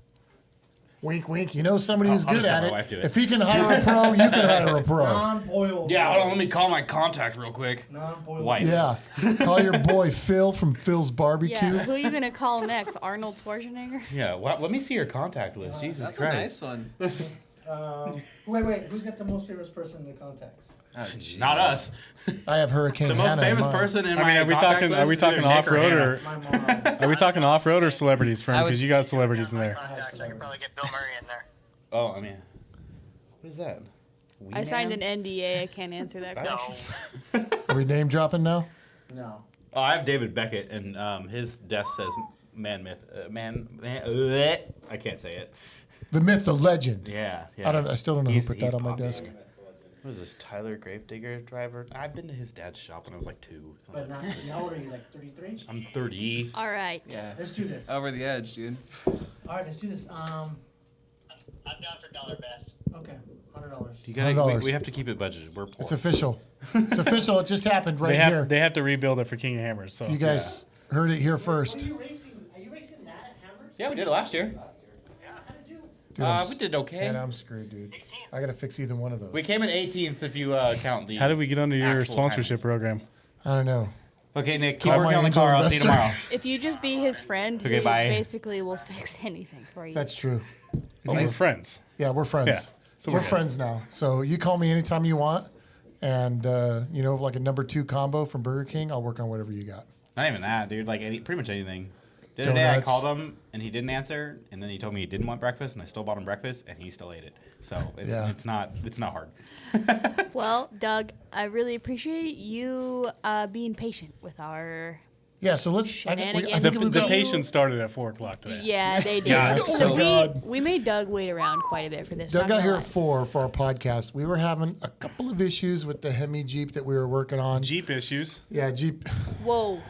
Wink, wink. You know somebody who's I'll good just at let it. my wife do it. If he can hire a pro, you can hire a pro. Non-boiled. Yeah, hold on, let me ribs. call my contact real quick. Non-boiled. Wife. Yeah, call your boy Phil from Phil's Barbecue. Yeah, who are you going to call next? Arnold Schwarzenegger? Yeah, let me see your contact list. Jesus That's a Christ. nice one. Wait. Who's got the most famous person in the contacts? Not us. I have Hurricane The most Hannah in famous mine. person in I my mean, are we contact talking? list Are we is talking either Nick off road Hannah. or My mom. are we talking off road or celebrities, I friend? would- Because you got celebrities in there. Contacts, I could probably get Bill Murray in there. Oh, I mean, what is that? I signed Wiener? an NDA. I can't answer that No. question. Are we name dropping now? No. Oh, I have David Beckett, and his desk says man myth. I can't say it. The myth, the legend. Yeah. I still don't know He's- who put he's that on my popular. desk. What is this, Tyler Gravedigger driver? I've been to his dad's shop when I was like 2. But not. How old are you? Like 33? I'm 30. All right. Yeah. Let's do this. Over the edge, dude. All right, let's do this. I'm down for dollar bets. Okay, $100. You gotta, $100. we have to keep it budgeted. We're poor. It's official. It's official. It just happened right here. They have to rebuild it for King of Hammers. So You guys heard it here first. Are you racing that at Hammers? Yeah, we did it last year. How'd it do? Dude, I'm We did okay. And I'm screwed, dude. I gotta fix either one of those. We came in 18th if you count the. how did we get under your actual sponsorship timings. program? I don't know. Okay, Nick, keep Call working my on the angel car. I'll see you investor. tomorrow. If you just be his friend, Okay, he bye. basically will fix anything for you. That's true. Oh, we're friends. Yeah, we're friends. Yeah, so we're we're good. friends now. So you call me anytime you want, and like a number 2 combo from Burger King, I'll work on whatever you got. Not even that, dude. Like pretty much anything. The other day I Donuts. called him and he didn't answer, and then he told me he didn't want breakfast, and I still bought him breakfast, and he still ate it. So it's not hard. Well, Doug, I really appreciate you being patient with our. Yeah. So let's. I Shenanigans. think The, we the got- patience started at 4 o'clock today. Yeah, they did. Yeah. Oh So my God. we made Doug wait around quite a bit for this. Doug not got gonna here lie. at 4 for our podcast. We were having a couple of issues with the Hemi Jeep that we were working on. Jeep issues. Yeah, Jeep. Whoa.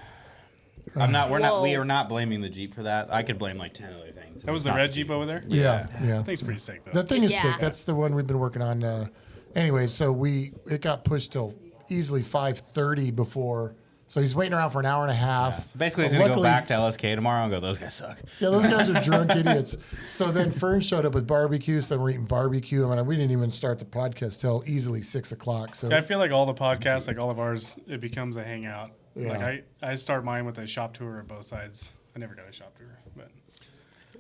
We Whoa. are not blaming the Jeep for that. I could blame like 10 other things. That was It's the not red Jeep over there. Yeah. That thing's pretty sick though. That thing is Yeah. sick. That's the one we've been working on. Anyway, so it got pushed till easily 5:30 before. So he's waiting around for an hour and a half. So basically, he's But going to go luckily- back to LSK tomorrow and go, those guys suck. Yeah, those guys are drunk idiots. So then Fern showed up with barbecue. So then we're eating barbecue. I mean, we didn't even start the podcast till easily 6 o'clock. So Yeah, I feel like all the podcasts, like all of ours, it becomes a hangout. Yeah. Like I start mine with a shop tour of both sides. I never got a shop tour, but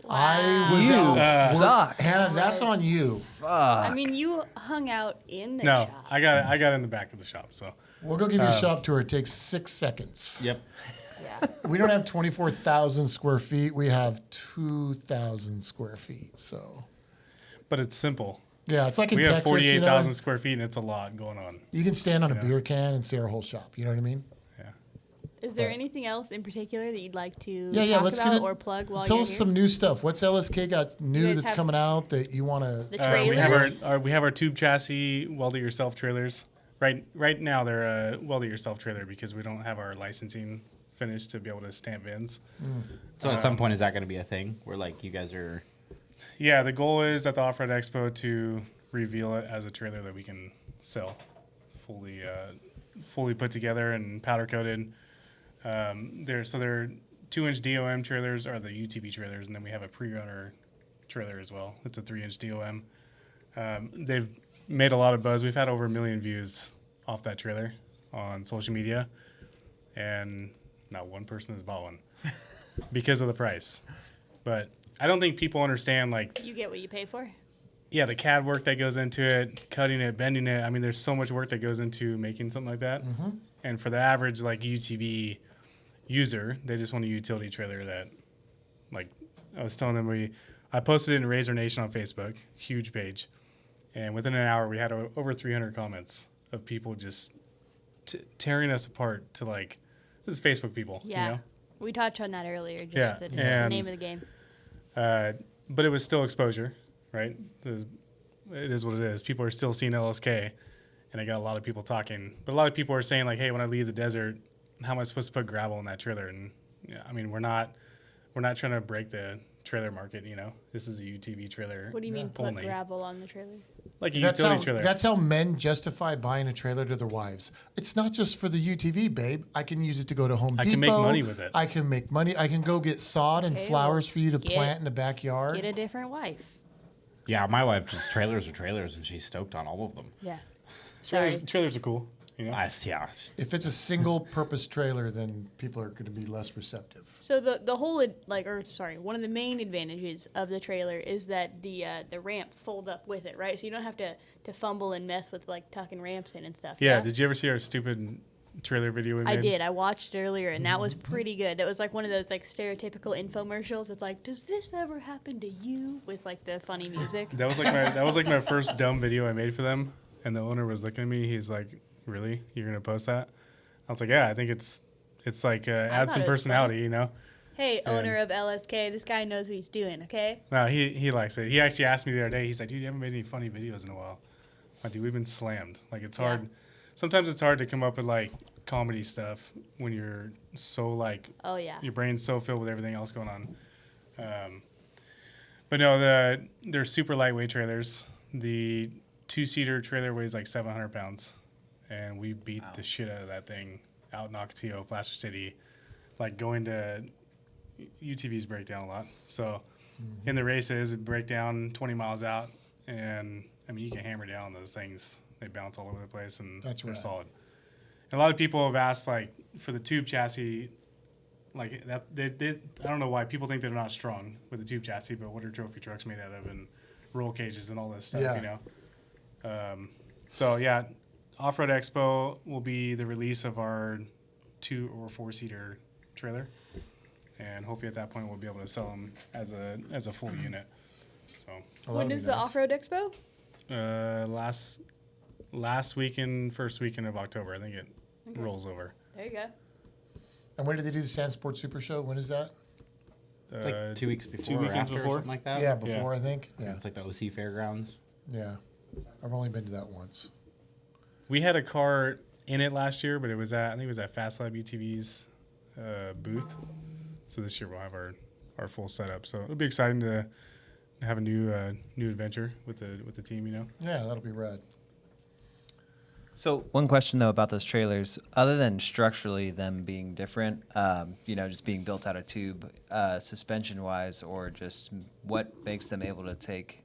I was You out. suck. Hannah, that's on you. Fuck. I mean, you hung out in the No, shop. I got in the back of the shop. So We'll go give you a shop tour. It takes 6 seconds. Yep. Yeah. We don't have 24,000 square feet. We have 2,000 square feet. So, but it's simple. yeah, it's like in We Texas. have 48,000 You know, square feet, and it's a lot going on. you can stand on a Yeah. beer can and see our whole shop. You know what I mean? Is there anything else in particular that you'd like to Yeah, talk let's about get it. or plug while Tell you're us here? some new stuff. What's LSK got new guys that's have coming out that you want to? The We trailers? have our tube chassis weld it yourself trailers. Right now they're a weld it yourself trailer because we don't have our licensing finished to be able to stamp VINs. So at some point, is that going to be a thing where like you guys are? Yeah, the goal is at the Off-Road Expo to reveal it as a trailer that we can sell, fully put together and powder coated. They're 2-inch DOM trailers are the UTV trailers, and then we have a pre-runner trailer as well. It's a 3-inch DOM. They've made a lot of buzz. We've had over 1 million views off that trailer on social media, and not one person has bought one because of the price. But I don't think people understand, like, You get what you pay for? yeah, the CAD work that goes into it, cutting it, bending it. I mean, there's so much work that goes into making something like that. And for the average, like, UTV user, they just want a utility trailer that, like, I was telling them, I posted it in Razor Nation on Facebook, huge page. And within an hour, we had over 300 comments of people just tearing us apart to, like, this is Facebook people, Yeah. you know? We touched on that earlier. Just Yeah, that it's the and- name of the game. But it was still exposure, right? It is what it is. People are still seeing LSK, and I got a lot of people talking. But a lot of people are saying, like, hey, when I leave the desert, how am I supposed to put gravel in that trailer? And yeah, I mean, we're not trying to break the trailer market, you know? This is a UTV trailer. What do you mean put only. gravel on the trailer? Like a That's utility how, trailer. that's how men justify buying a trailer to their wives. It's not just for the UTV, babe. I can use it to go to Home Depot. I can make money with it. I can make money. I can go get sod and Okay, flowers well, for you to get- plant in the backyard. Get a different wife. Yeah, my wife just trailers are trailers, and she's stoked on all of them. Yeah. Sorry. Trailers are cool, you know? Yeah. If it's a single-purpose trailer, then people are going to be less receptive. So the whole one of the main advantages of the trailer is that the ramps fold up with it, right? So you don't have to fumble and mess with like tucking ramps in and stuff. Yeah, did you ever see our stupid trailer video we made? I did. I watched it earlier, and that was pretty good. That was like one of those like stereotypical infomercials. It's like, does this ever happen to you? With like the funny music. That was like my first dumb video I made for them, and the owner was looking at me. He's like, "Really? You're gonna post that?" I was like, "Yeah, I think it's like add thought some it was personality, funny. you know." Hey, owner of LSK, this guy knows what he's doing. Okay. No, he likes it. He actually asked me the other day. He's like, "Dude, you haven't made any funny videos in a while." I'm like, dude, we've been slammed. Like, it's hard. Sometimes it's hard to come up with like comedy stuff when you're so like. Oh yeah. Your brain's so filled with everything else going on. But no, they're super lightweight trailers. The 2-seater trailer weighs like 700 pounds, and we beat the shit out of that thing out in Ocotillo, Placer City. Like going to UTVs break down a lot. So in the races, it break down 20 miles out, and I mean you can hammer down those things. They bounce all over the place, and That's they're right. solid. And a lot of people have asked like for the tube chassis. Like that, I don't know why people think they're not strong with the tube chassis, but what are trophy trucks made out of, and roll cages and all this stuff, Yeah. you know? So yeah, Off-Road Expo will be the release of our 2 or 4-seater trailer, and hopefully at that point we'll be able to sell them as a full unit. So Oh, When that'd be is the nice. off-road expo? last weekend, first weekend of October, I think it rolls over. There you go. And when do they do the Sand Sports Super Show? When is that? It's like 2 weeks before 2 or weekends after before. or something like that. Yeah, before I think. Yeah. Yeah, It's like the OC Fairgrounds. yeah. I've only been to that once. We had a car in it last year, but I think it was at Fast Lab UTV's booth. So this year we'll have our full setup. So it'll be exciting to have a new adventure with the team. You know. Yeah, that'll be rad. So one question though about those trailers, other than structurally them being different, just being built out of tube, suspension wise, or just what makes them able to take,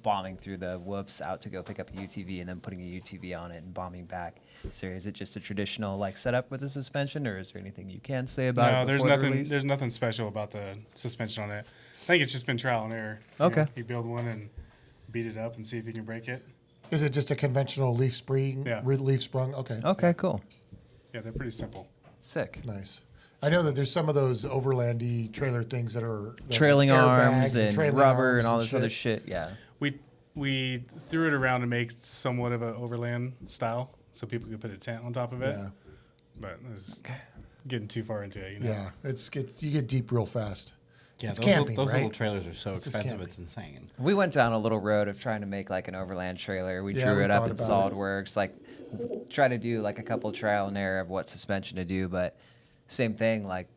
bombing through the whoops out to go pick up a UTV and then putting a UTV on it and bombing back. Is it just a traditional setup with the suspension, or is there anything you can say about it? No, before the release? there's nothing special about the suspension on it. think it's just been trial and error. Okay. You build one and beat it up and see if you can break it. Is it just a conventional leaf spring? Yeah. Leaf sprung? Okay. Okay, cool. Yeah, they're pretty simple. Sick. Nice. I know that there's some of those overlandy trailer things that are Trailing arms and trailing rubber arms and all this other shit. Yeah. We threw it around to make somewhat of an overland style, so people could put a tent on top of it. Yeah. But it was getting too far into it. You know? Yeah. It's you get deep real fast. Yeah, It's those, camping, those right? little trailers are so It's just expensive, camping. it's insane. We went down a little road of trying to make like an overland trailer. We Yeah, drew we it up thought in about it. SolidWorks, like try to do like a couple trial and error of what suspension to do, but same thing, like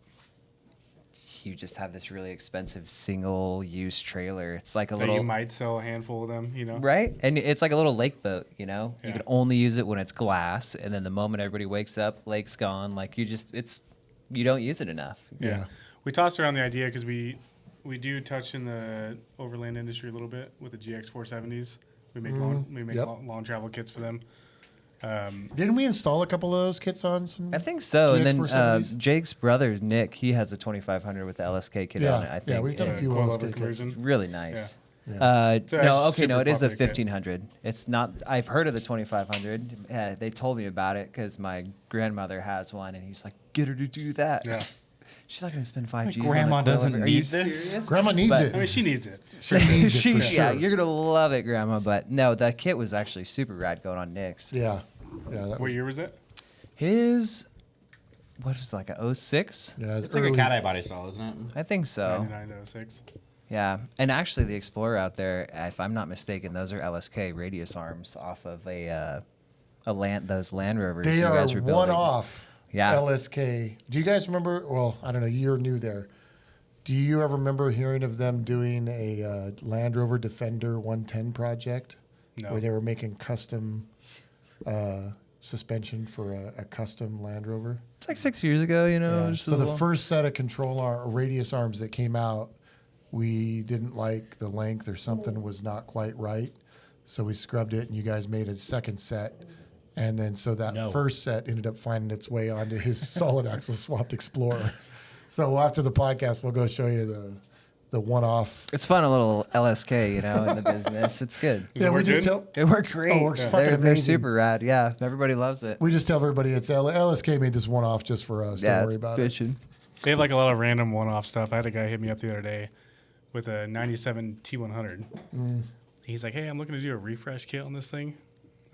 you just have this really expensive single-use trailer. It's like a That little you might sell a handful of them, you know? right, and it's like a little lake boat. You know, you Yeah. can only use it when it's glass, and then the moment everybody wakes up, lake's gone. Like you don't use it enough. Yeah. We tossed around the idea because we do touch in the overland industry a little bit with the GX 470s. We make Yep. long travel kits for them. Didn't we install a couple of those kits on some? I think so. And then GX470s? Jake's brother Nick, he has a 2500 with the LSK kit on it. I think. Yeah, we've done a few coil of over those kits. conversion. Really nice. Yeah. No, actually okay, super no, it is a popular kit. 1500. It's not. I've heard of the 2500. They told me about it because my grandmother has one, and he's like, "Get her to do that." Yeah. She's not gonna spend 5 G's. grandma on the coil doesn't over- Are need you this. serious? Grandma needs But- it. I mean, she needs it. She needs it She- for sure. Yeah, you're gonna love it, Grandma. But no, the kit was actually super rad going on Nick's. Yeah. Yeah. That What was, year was it? His, what is it, like a 06? yeah. It's like a cat eye body style, isn't it? I think so. 99 to 06. Yeah, and actually the Explorer out there, if I'm not mistaken, those are LSK radius arms off of those Land Rovers They you are guys were building. one off. Yeah. LSK. Do you guys remember? Well, I don't know. You're new there. Do you ever remember hearing of them doing a Land Rover Defender 110 project, No. where they were making custom suspension for a custom Land Rover? It's like 6 years ago, you know. Yeah. just So a the little- first set of radius arms that came out, we didn't like the length or something was not quite right. So we scrubbed it and you guys made a second set. And then so that first set ended up finding its way onto his solid axle swapped Explorer. So after the podcast, we'll go show you the one-off. It's fun, a little LSK, you know, in the business. It's good. Yeah, we work just good? tell It worked great. Oh, it works fucking They're amazing. super rad. Yeah, everybody loves it. we just tell everybody it's LSK made this one-off just for us. Yeah, Don't worry it's about it. bitchin'. They have like a lot of random one-off stuff. I had a guy hit me up the other day with a 97 T100. He's like, "Hey, I'm looking to do a refresh kit on this thing,"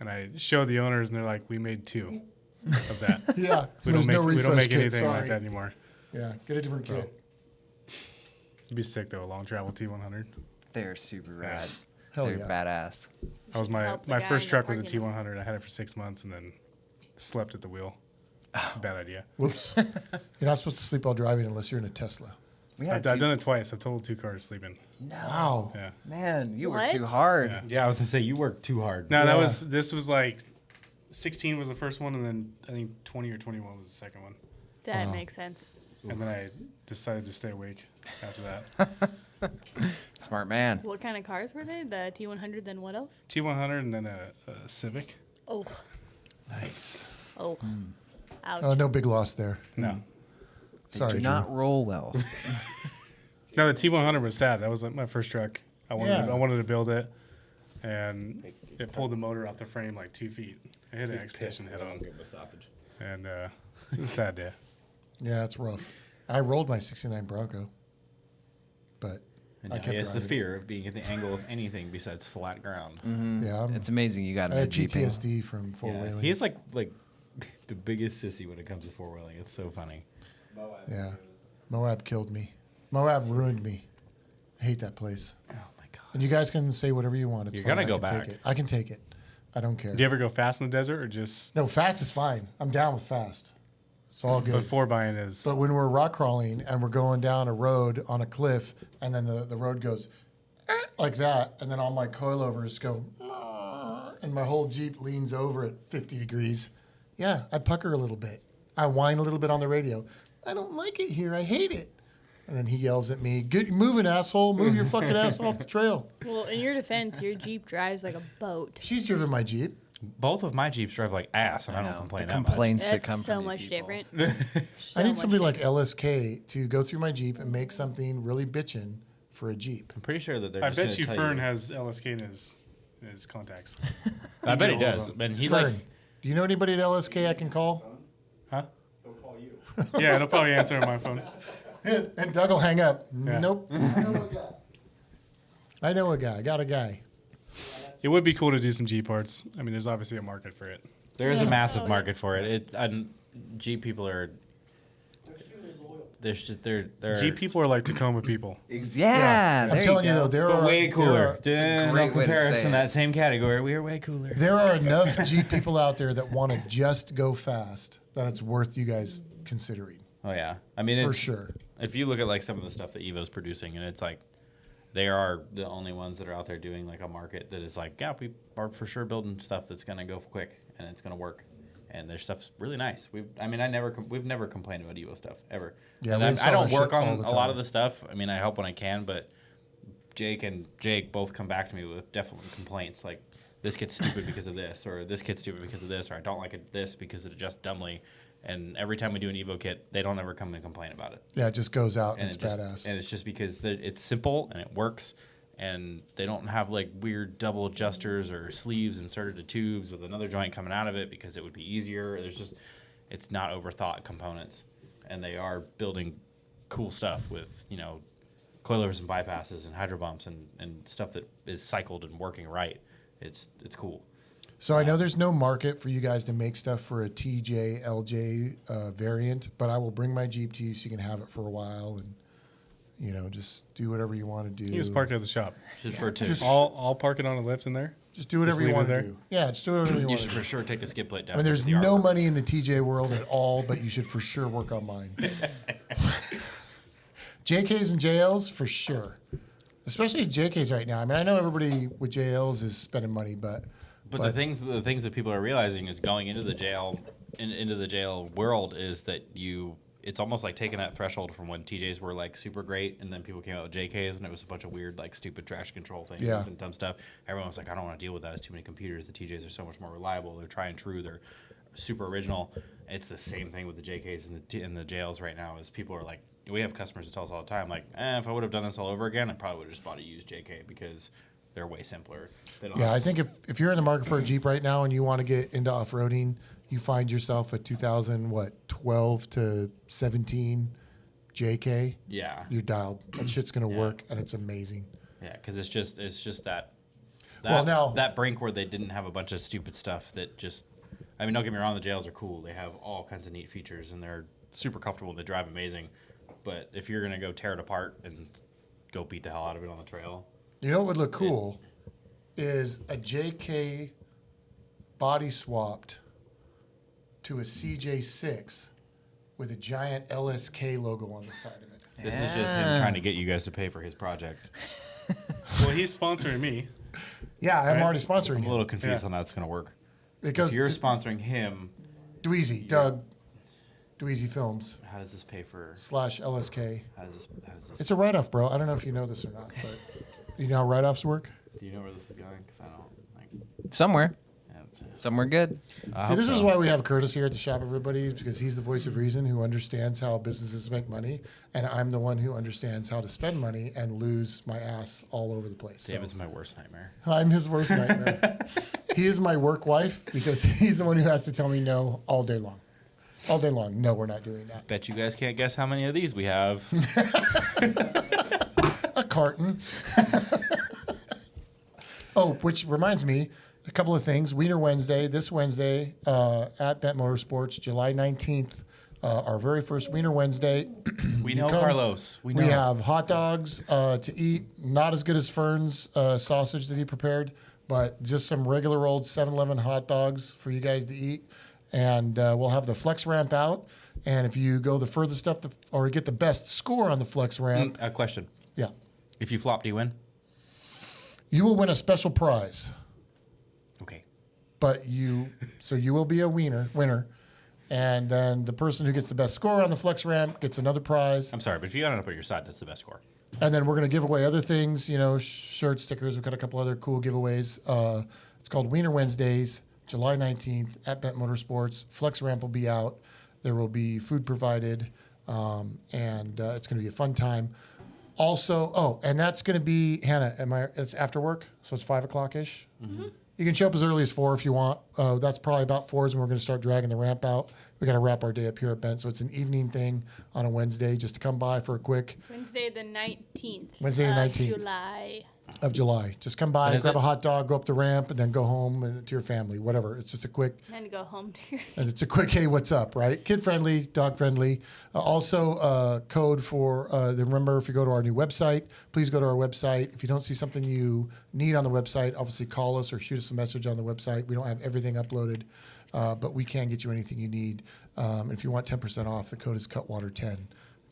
and I showed the owners, and they're like, "We made 2 of that. Yeah, we there's don't make no we don't refresh make kit, anything like sorry. that anymore." Yeah, get a different kit. It'd be sick though, a long travel T100. They're super rad. Hell They're yeah. badass. That was my Help the my guy first in the truck was a parking lot. T100. I had it for 6 months and then slept at the wheel. It's a bad idea. Whoops. You're not supposed to sleep while driving unless you're in a Tesla. We I've done it twice. I've totaled 2 cars sleeping. Wow. Yeah. Man, you What? work too hard. Yeah. Yeah, I was gonna say you work too hard. No, Yeah. this was like 16 was the first one, and then I think 20 or 21 was the second one. That makes sense. And then I decided to stay awake after that. Smart man. What kind of cars were they? The T100, then what else? T100 and then a Civic. Oh, Nice. oh. Ouch. Oh, no big loss there. No. They Sorry, do Drew. not roll well. No, the T100 was sad. That was like my first truck. I Yeah. wanted to build it, and it pulled the motor off the frame like 2 feet. I hit an He's expedition pissed head I don't on, give him a sausage. and it was a sad day. Yeah, it's rough. I rolled my 69 Bronco, but And I now kept he has the driving. fear of being at the angle of anything besides flat ground. Yeah, It's amazing you got I him had a Jeeping. PTSD from four Yeah, wheeling. he's like the biggest sissy when it comes to four wheeling. It's so funny. Yeah, Moab killed me. Moab ruined me. I hate that place. Oh my god. And you guys can say whatever you want. It's You're fine. gonna I go can back. Take it. I can take it. I don't care. Do you ever go fast in the desert or just No, fast is fine. I'm down with fast. It's all good. before buying is? But when we're rock crawling and we're going down a road on a cliff, and then the road goes like that, and then all my coilovers go, and my whole Jeep leans over at 50 degrees, yeah, I pucker a little bit. I whine a little bit on the radio. I don't like it here. I hate it. And then he yells at me, "Get moving, asshole. Move your fucking ass off the trail." Well, in your defense, your Jeep drives like a boat. She's driven my Jeep. Both of my Jeeps drive like ass, and I don't know. complain The that much. complaints that That's come so from much these people. different. I need somebody like LSK to go through my Jeep and make something really bitchin' for a Jeep. I'm pretty sure that they're. I just bet gonna you tell Fern has LSK in his contacts. I bet he Get a hold does. of And he Fern, like. do you know anybody at LSK I can call? Huh? They'll call you. Yeah, it'll probably answer on my phone. And Doug will hang up. Yeah. Nope. I know a guy. I got a guy. It would be cool to do some G parts. I mean, there's obviously a market for it. There is a massive market for it. Jeep people are. They're G people are like Tacoma people. Yeah, I'm telling you though, there are way cooler. a great way to say in it. that same category. We are way cooler. There are enough Jeep people out there that want to just go fast that it's worth you guys considering. Oh yeah, I mean For it's- sure. If you look at like some of the stuff that Evo's producing, and it's like they are the only ones that are out there doing like a market that is like, yeah, we are for sure building stuff that's gonna go quick and it's gonna work, and their stuff's really nice. We've never complained about Evo stuff ever. Yeah, and we I install don't their work shit all on the a lot time. of the stuff. I mean, I help when I can, but Jake both come back to me with definite complaints like this kid's stupid because of this, or this kid's stupid because of this, or I don't like this because it adjusts dumbly. And every time we do an Evo kit, they don't ever come and complain about it. Yeah, it just goes out and, And it's it just, badass. And it's just because it's simple and it works, and they don't have like weird double adjusters or sleeves inserted to tubes with another joint coming out of it because it would be easier. It's not overthought components, and they are building cool stuff with coilovers and bypasses and hydro bumps and stuff that is cycled and working right. It's cool. So I know there's no market for you guys to make stuff for a TJ, LJ variant, but I will bring my Jeep to you so you can have it for a while and, just do whatever you want to do. You just park it at the shop. I'll park it on a lift in there. Just do whatever leave you it want to there? do. Yeah, just do whatever you You want should to for do. sure take a skid plate down. I mean, there's to the no artwork. money in the TJ world at all, but you should for sure work on mine. JKs and JLs, for sure. Especially JKs right now. I mean, I know everybody with JLs is spending money, but the things that people are realizing is going into the jail world is that it's almost like taking that threshold from when TJs were like super great, and then people came out with JKs, and it was a bunch of weird like stupid trash control things and dumb stuff. Everyone was like, I don't want to deal with that. It's too many computers. The TJs are so much more reliable. They're tried and true. They're super original. It's the same thing with the JKs and the jails right now. Is people are like, we have customers that tell us all the time, like, if I would have done this all over again, I probably would have just bought a used JK because they're way simpler. yeah, I think if you're in the market for a Jeep right now and you want to get into off-roading, you find yourself a 2012 to 17 JK. Yeah, you're dialed. That shit's gonna work, and it's amazing. Yeah, because it's just that Well, now- that brink where they didn't have a bunch of stupid stuff that just. I mean, don't get me wrong, the jails are cool. They have all kinds of neat features, and they're super comfortable. They drive amazing. But if you're gonna go tear it apart and go beat the hell out of it on the trail, You know what would look cool is a JK body swapped to a CJ6 with a giant LSK logo on the side of it. this is just him trying to get you guys to pay for his project. Well, he's sponsoring me. Yeah, I'm Right. already sponsoring I'm a him. little confused on how that's gonna work. Because If you're sponsoring him, Dweezy, Doug, Dweezy Films how does this pay for? / LSK. How does this? It's a write-off, bro. I don't know if you know this or not, but you know how write-offs work? Do you know where this is going? Because I don't. Like, Somewhere. yeah, it's- Somewhere good. See, this is why we have Curtis here at the shop, everybody, because he's the voice of reason who understands how businesses make money, and I'm the one who understands how to spend money and lose my ass all over the place. So David's my worst nightmare. I'm his worst nightmare. He is my work wife because he's the one who has to tell me no all day long. All day long. No, we're not doing that. Bet you guys can't guess how many of these we have. A carton. Oh, which reminds me, a couple of things. Wiener Wednesday, this Wednesday at Bent Motorsports, July 19th, our very first Wiener Wednesday. We You know come, Carlos. We know. We have hot dogs to eat, not as good as Ferns sausage that he prepared, but just some regular old 7-Eleven hot dogs for you guys to eat. And we'll have the flex ramp out. And if you go the furthest up or get the best score on the flex ramp, A question. yeah, If you flop, do you win? you will win a special prize. Okay. But you will be a winner. And then the person who gets the best score on the flex ramp gets another prize. I'm sorry, but if you end up on your side, that's the best score. And then we're going to give away other things, shirts, stickers. We've got a couple other cool giveaways. It's called Wiener Wednesdays, July 19th at Bent Motorsports. Flex ramp will be out. There will be food provided, and it's going to be a fun time. Also, and that's going to be, Hannah, it's after work, so it's 5 o'clock-ish? You can show up as early as 4 if you want. That's probably about 4 is when we're going to start dragging the ramp out. We got to wrap our day up here at Bent, so it's an evening thing on a Wednesday, just to come by for a quick. Wednesday the 19th. Wednesday the 19th. July. Of July. Just come by, grab a hot dog, go up the ramp, and then go home and to your family, whatever. It's just a quick. And then go home to your And it's a quick, hey, what's up, right? Kid friendly, dog friendly. Also, code for, remember, if you go to our new website, please go to our website. If you don't see something you need on the website, obviously call us or shoot us a message on the website. We don't have everything uploaded, but we can get you anything you need. And if you want 10% off, the code is Cutwater10.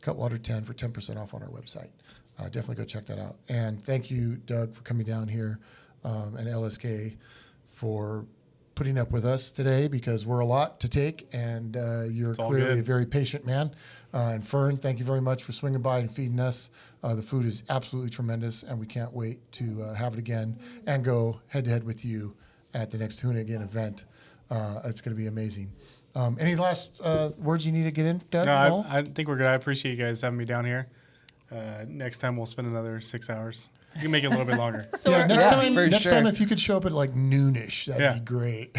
Cutwater10 for 10% off on our website. Definitely go check that out. And thank you, Doug, for coming down here, and LSK for putting up with us today, because we're a lot to take, and you're clearly a very patient man. And Fern, thank you very much for swinging by and feeding us. The food is absolutely tremendous, and we can't wait to have it again and go head-to-head with you at the next HOONIGAN event. It's going to be amazing. Any last words you need to get in, Doug? No, I think we're good. I appreciate you guys having me down here. Next time we'll spend another 6 hours. You can make it a little bit longer. So next time if you could show up at like noonish, that'd be great.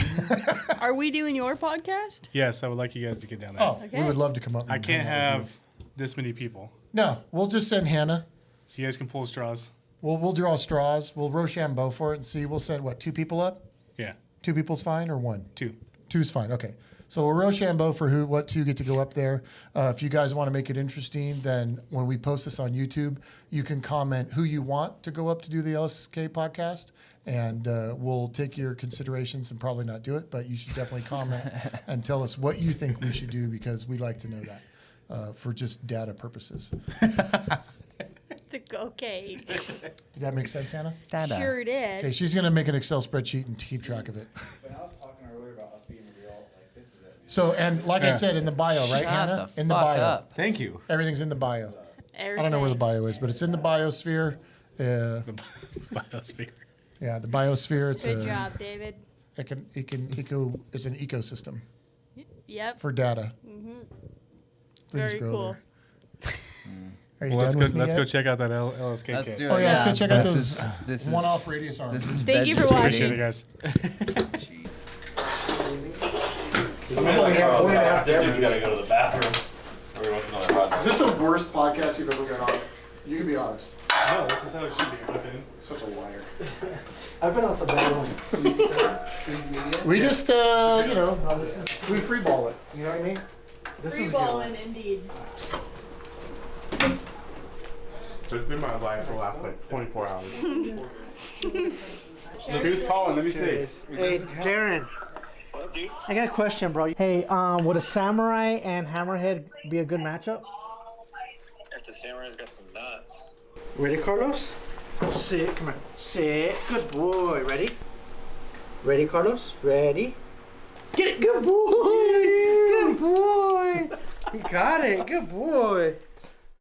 Are we doing your podcast? Yes, I would like you guys to get down there. Oh, we would love to come up. And I can't hang out with have this many people. No, we'll just send Hannah. So you guys can pull straws. We'll draw straws. We'll Rochambeau for it and see. We'll send 2 people up? Yeah. 2 people's fine or 1? 2. 2's fine. Okay. So we'll Rochambeau for what 2 get to go up there. If you guys want to make it interesting, then when we post this on YouTube, you can comment who you want to go up to do the LSK podcast, and we'll take your considerations and probably not do it, but you should definitely comment and tell us what you think we should do, because we'd like to know that for just data purposes. Okay. Did that make sense, Hannah? Sure did. Okay, she's going to make an Excel spreadsheet and keep track of it. When I was talking earlier about us being real, like this is it. So, and like I said, in the bio, right, Hannah? In the bio. Up. Thank you. Everything's in the bio. I don't know where the bio is, but it's in the biosphere. The biosphere. Yeah, the biosphere. It's Good job, David. It's an ecosystem Yep. for data. Very cool. Are you Well, done with me let's yet? go check out that LSK Let's kit. do it. Oh yeah, let's go check out This those is- one-off radius arms. This is Thank you for vegetarian. Appreciate it, guys. Dude, you gotta go to the bathroom. Or what's another podcast? Is this the worst podcast you've ever been on? You can be honest. No, this is how it should be, in my opinion. Such a liar. I've been on some bad ones. We just, we free ball it. You know what I mean? This Free was balling, indeed. It's been my life for the last 24 hours. Who's calling? Let me see. Hey, Darren. I got a question, bro. Hey, would a samurai and hammerhead be a good matchup? If the samurai's got some nuts. Ready, Carlos? Sit. Come on. Sit. Good boy. Ready? Ready, Carlos? Ready? Get it. Good boy. Good boy. You got it. Good boy.